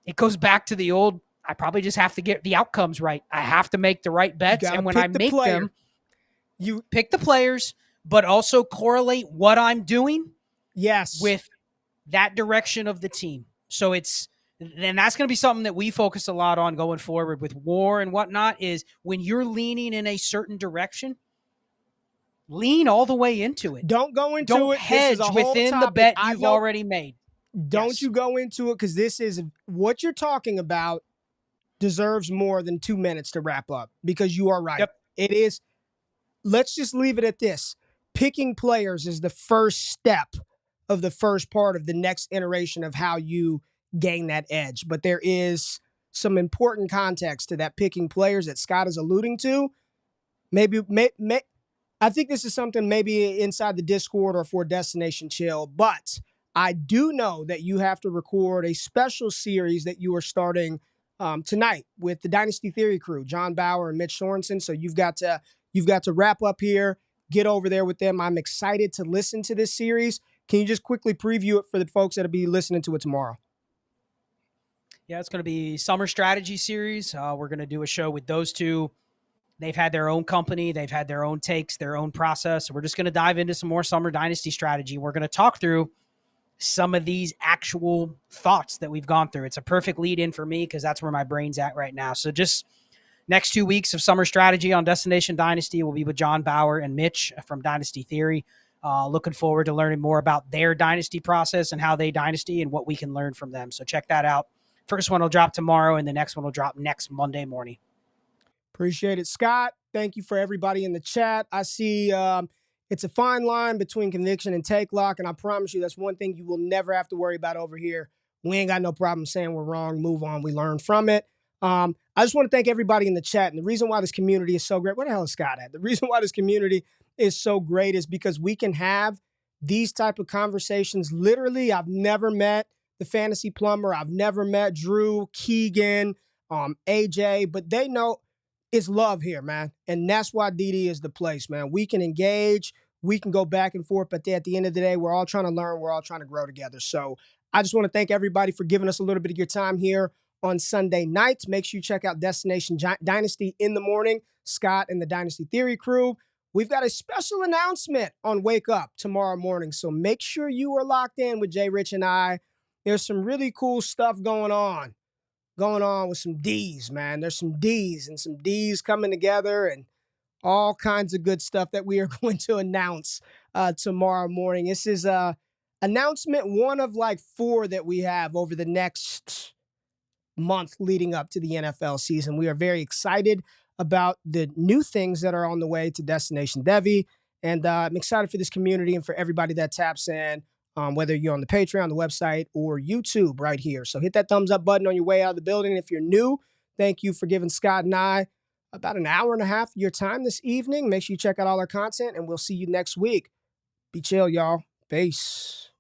it goes back to the old, I probably just have to get the outcomes right. I have to make the right bets. And when I make them, you pick the players, but also correlate what I'm doing with that direction of the team. So then that's going to be something that we focus a lot on going forward with WAR and whatnot, is when you're leaning in a certain direction, lean all the way into it. Don't go into Don't it. hedge within the bet you've already made. Don't you go into it, because this is what you're talking about deserves more than 2 minutes to wrap up, because you are right. Yep. It is. Let's just leave it at this. Picking players is the first step of the first part of the next iteration of how you gain that edge. But there is some important context to that picking players that Scott is alluding to. I think this is something maybe inside the Discord or for Destination Chill, but I do know that you have to record a special series that you are starting tonight with the Dynasty Theory crew, John Bauer and Mitch Sorensen. So you've got to wrap up here, get over there with them. I'm excited to listen to this series. Can you just quickly preview it for the folks that'll be listening to it tomorrow? Yeah, it's going to be Summer Strategy Series. We're going to do a show with those two. They've had their own company. They've had their own takes, their own process. So we're just going to dive into some more Summer Dynasty strategy. We're going to talk through some of these actual thoughts that we've gone through. It's a perfect lead in for me because that's where my brain's at right now. So just next 2 weeks of Summer Strategy on Destination Dynasty will be with John Bauer and Mitch from Dynasty Theory. Looking forward to learning more about their dynasty process and how they dynasty and what we can learn from them. So check that out. First one will drop tomorrow, and the next one will drop next Monday morning. Appreciate it, Scott. Thank you for everybody in the chat. I see it's a fine line between conviction and take lock, and I promise you that's one thing you will never have to worry about over here. We ain't got no problem saying we're wrong. Move on. We learn from it. I just want to thank everybody in the chat. And the reason why this community is so great, where the hell is Scott at? The reason why this community is so great is because we can have these type of conversations. Literally, I've never met the fantasy plumber. I've never met Drew, Keegan, AJ, but they know it's love here, man. And that's why DD is the place, man. We can engage, we can go back and forth, but at the end of the day, we're all trying to learn, we're all trying to grow together. So I just want to thank everybody for giving us a little bit of your time here on Sunday nights. Make sure you check out Destination Dynasty in the morning, Scott and the Dynasty Theory crew. We've got a special announcement on Wake Up tomorrow morning, so make sure you are locked in with Jay Rich and I. There's some really cool stuff going on with some D's, man. There's some D's and some D's coming together and all kinds of good stuff that we are going to announce tomorrow morning. This is announcement one of like 4 that we have over the next month leading up to the NFL season. We are very excited about the new things that are on the way to Destination Devi. And I'm excited for this community and for everybody that taps in, whether you're on the Patreon, the website, or YouTube right here. So hit that thumbs up button on your way out of the building. If you're new, thank you for giving Scott and I about an hour and a half of your time this evening. Make sure you check out all our content, and we'll see you next week. Be chill, y'all. Peace.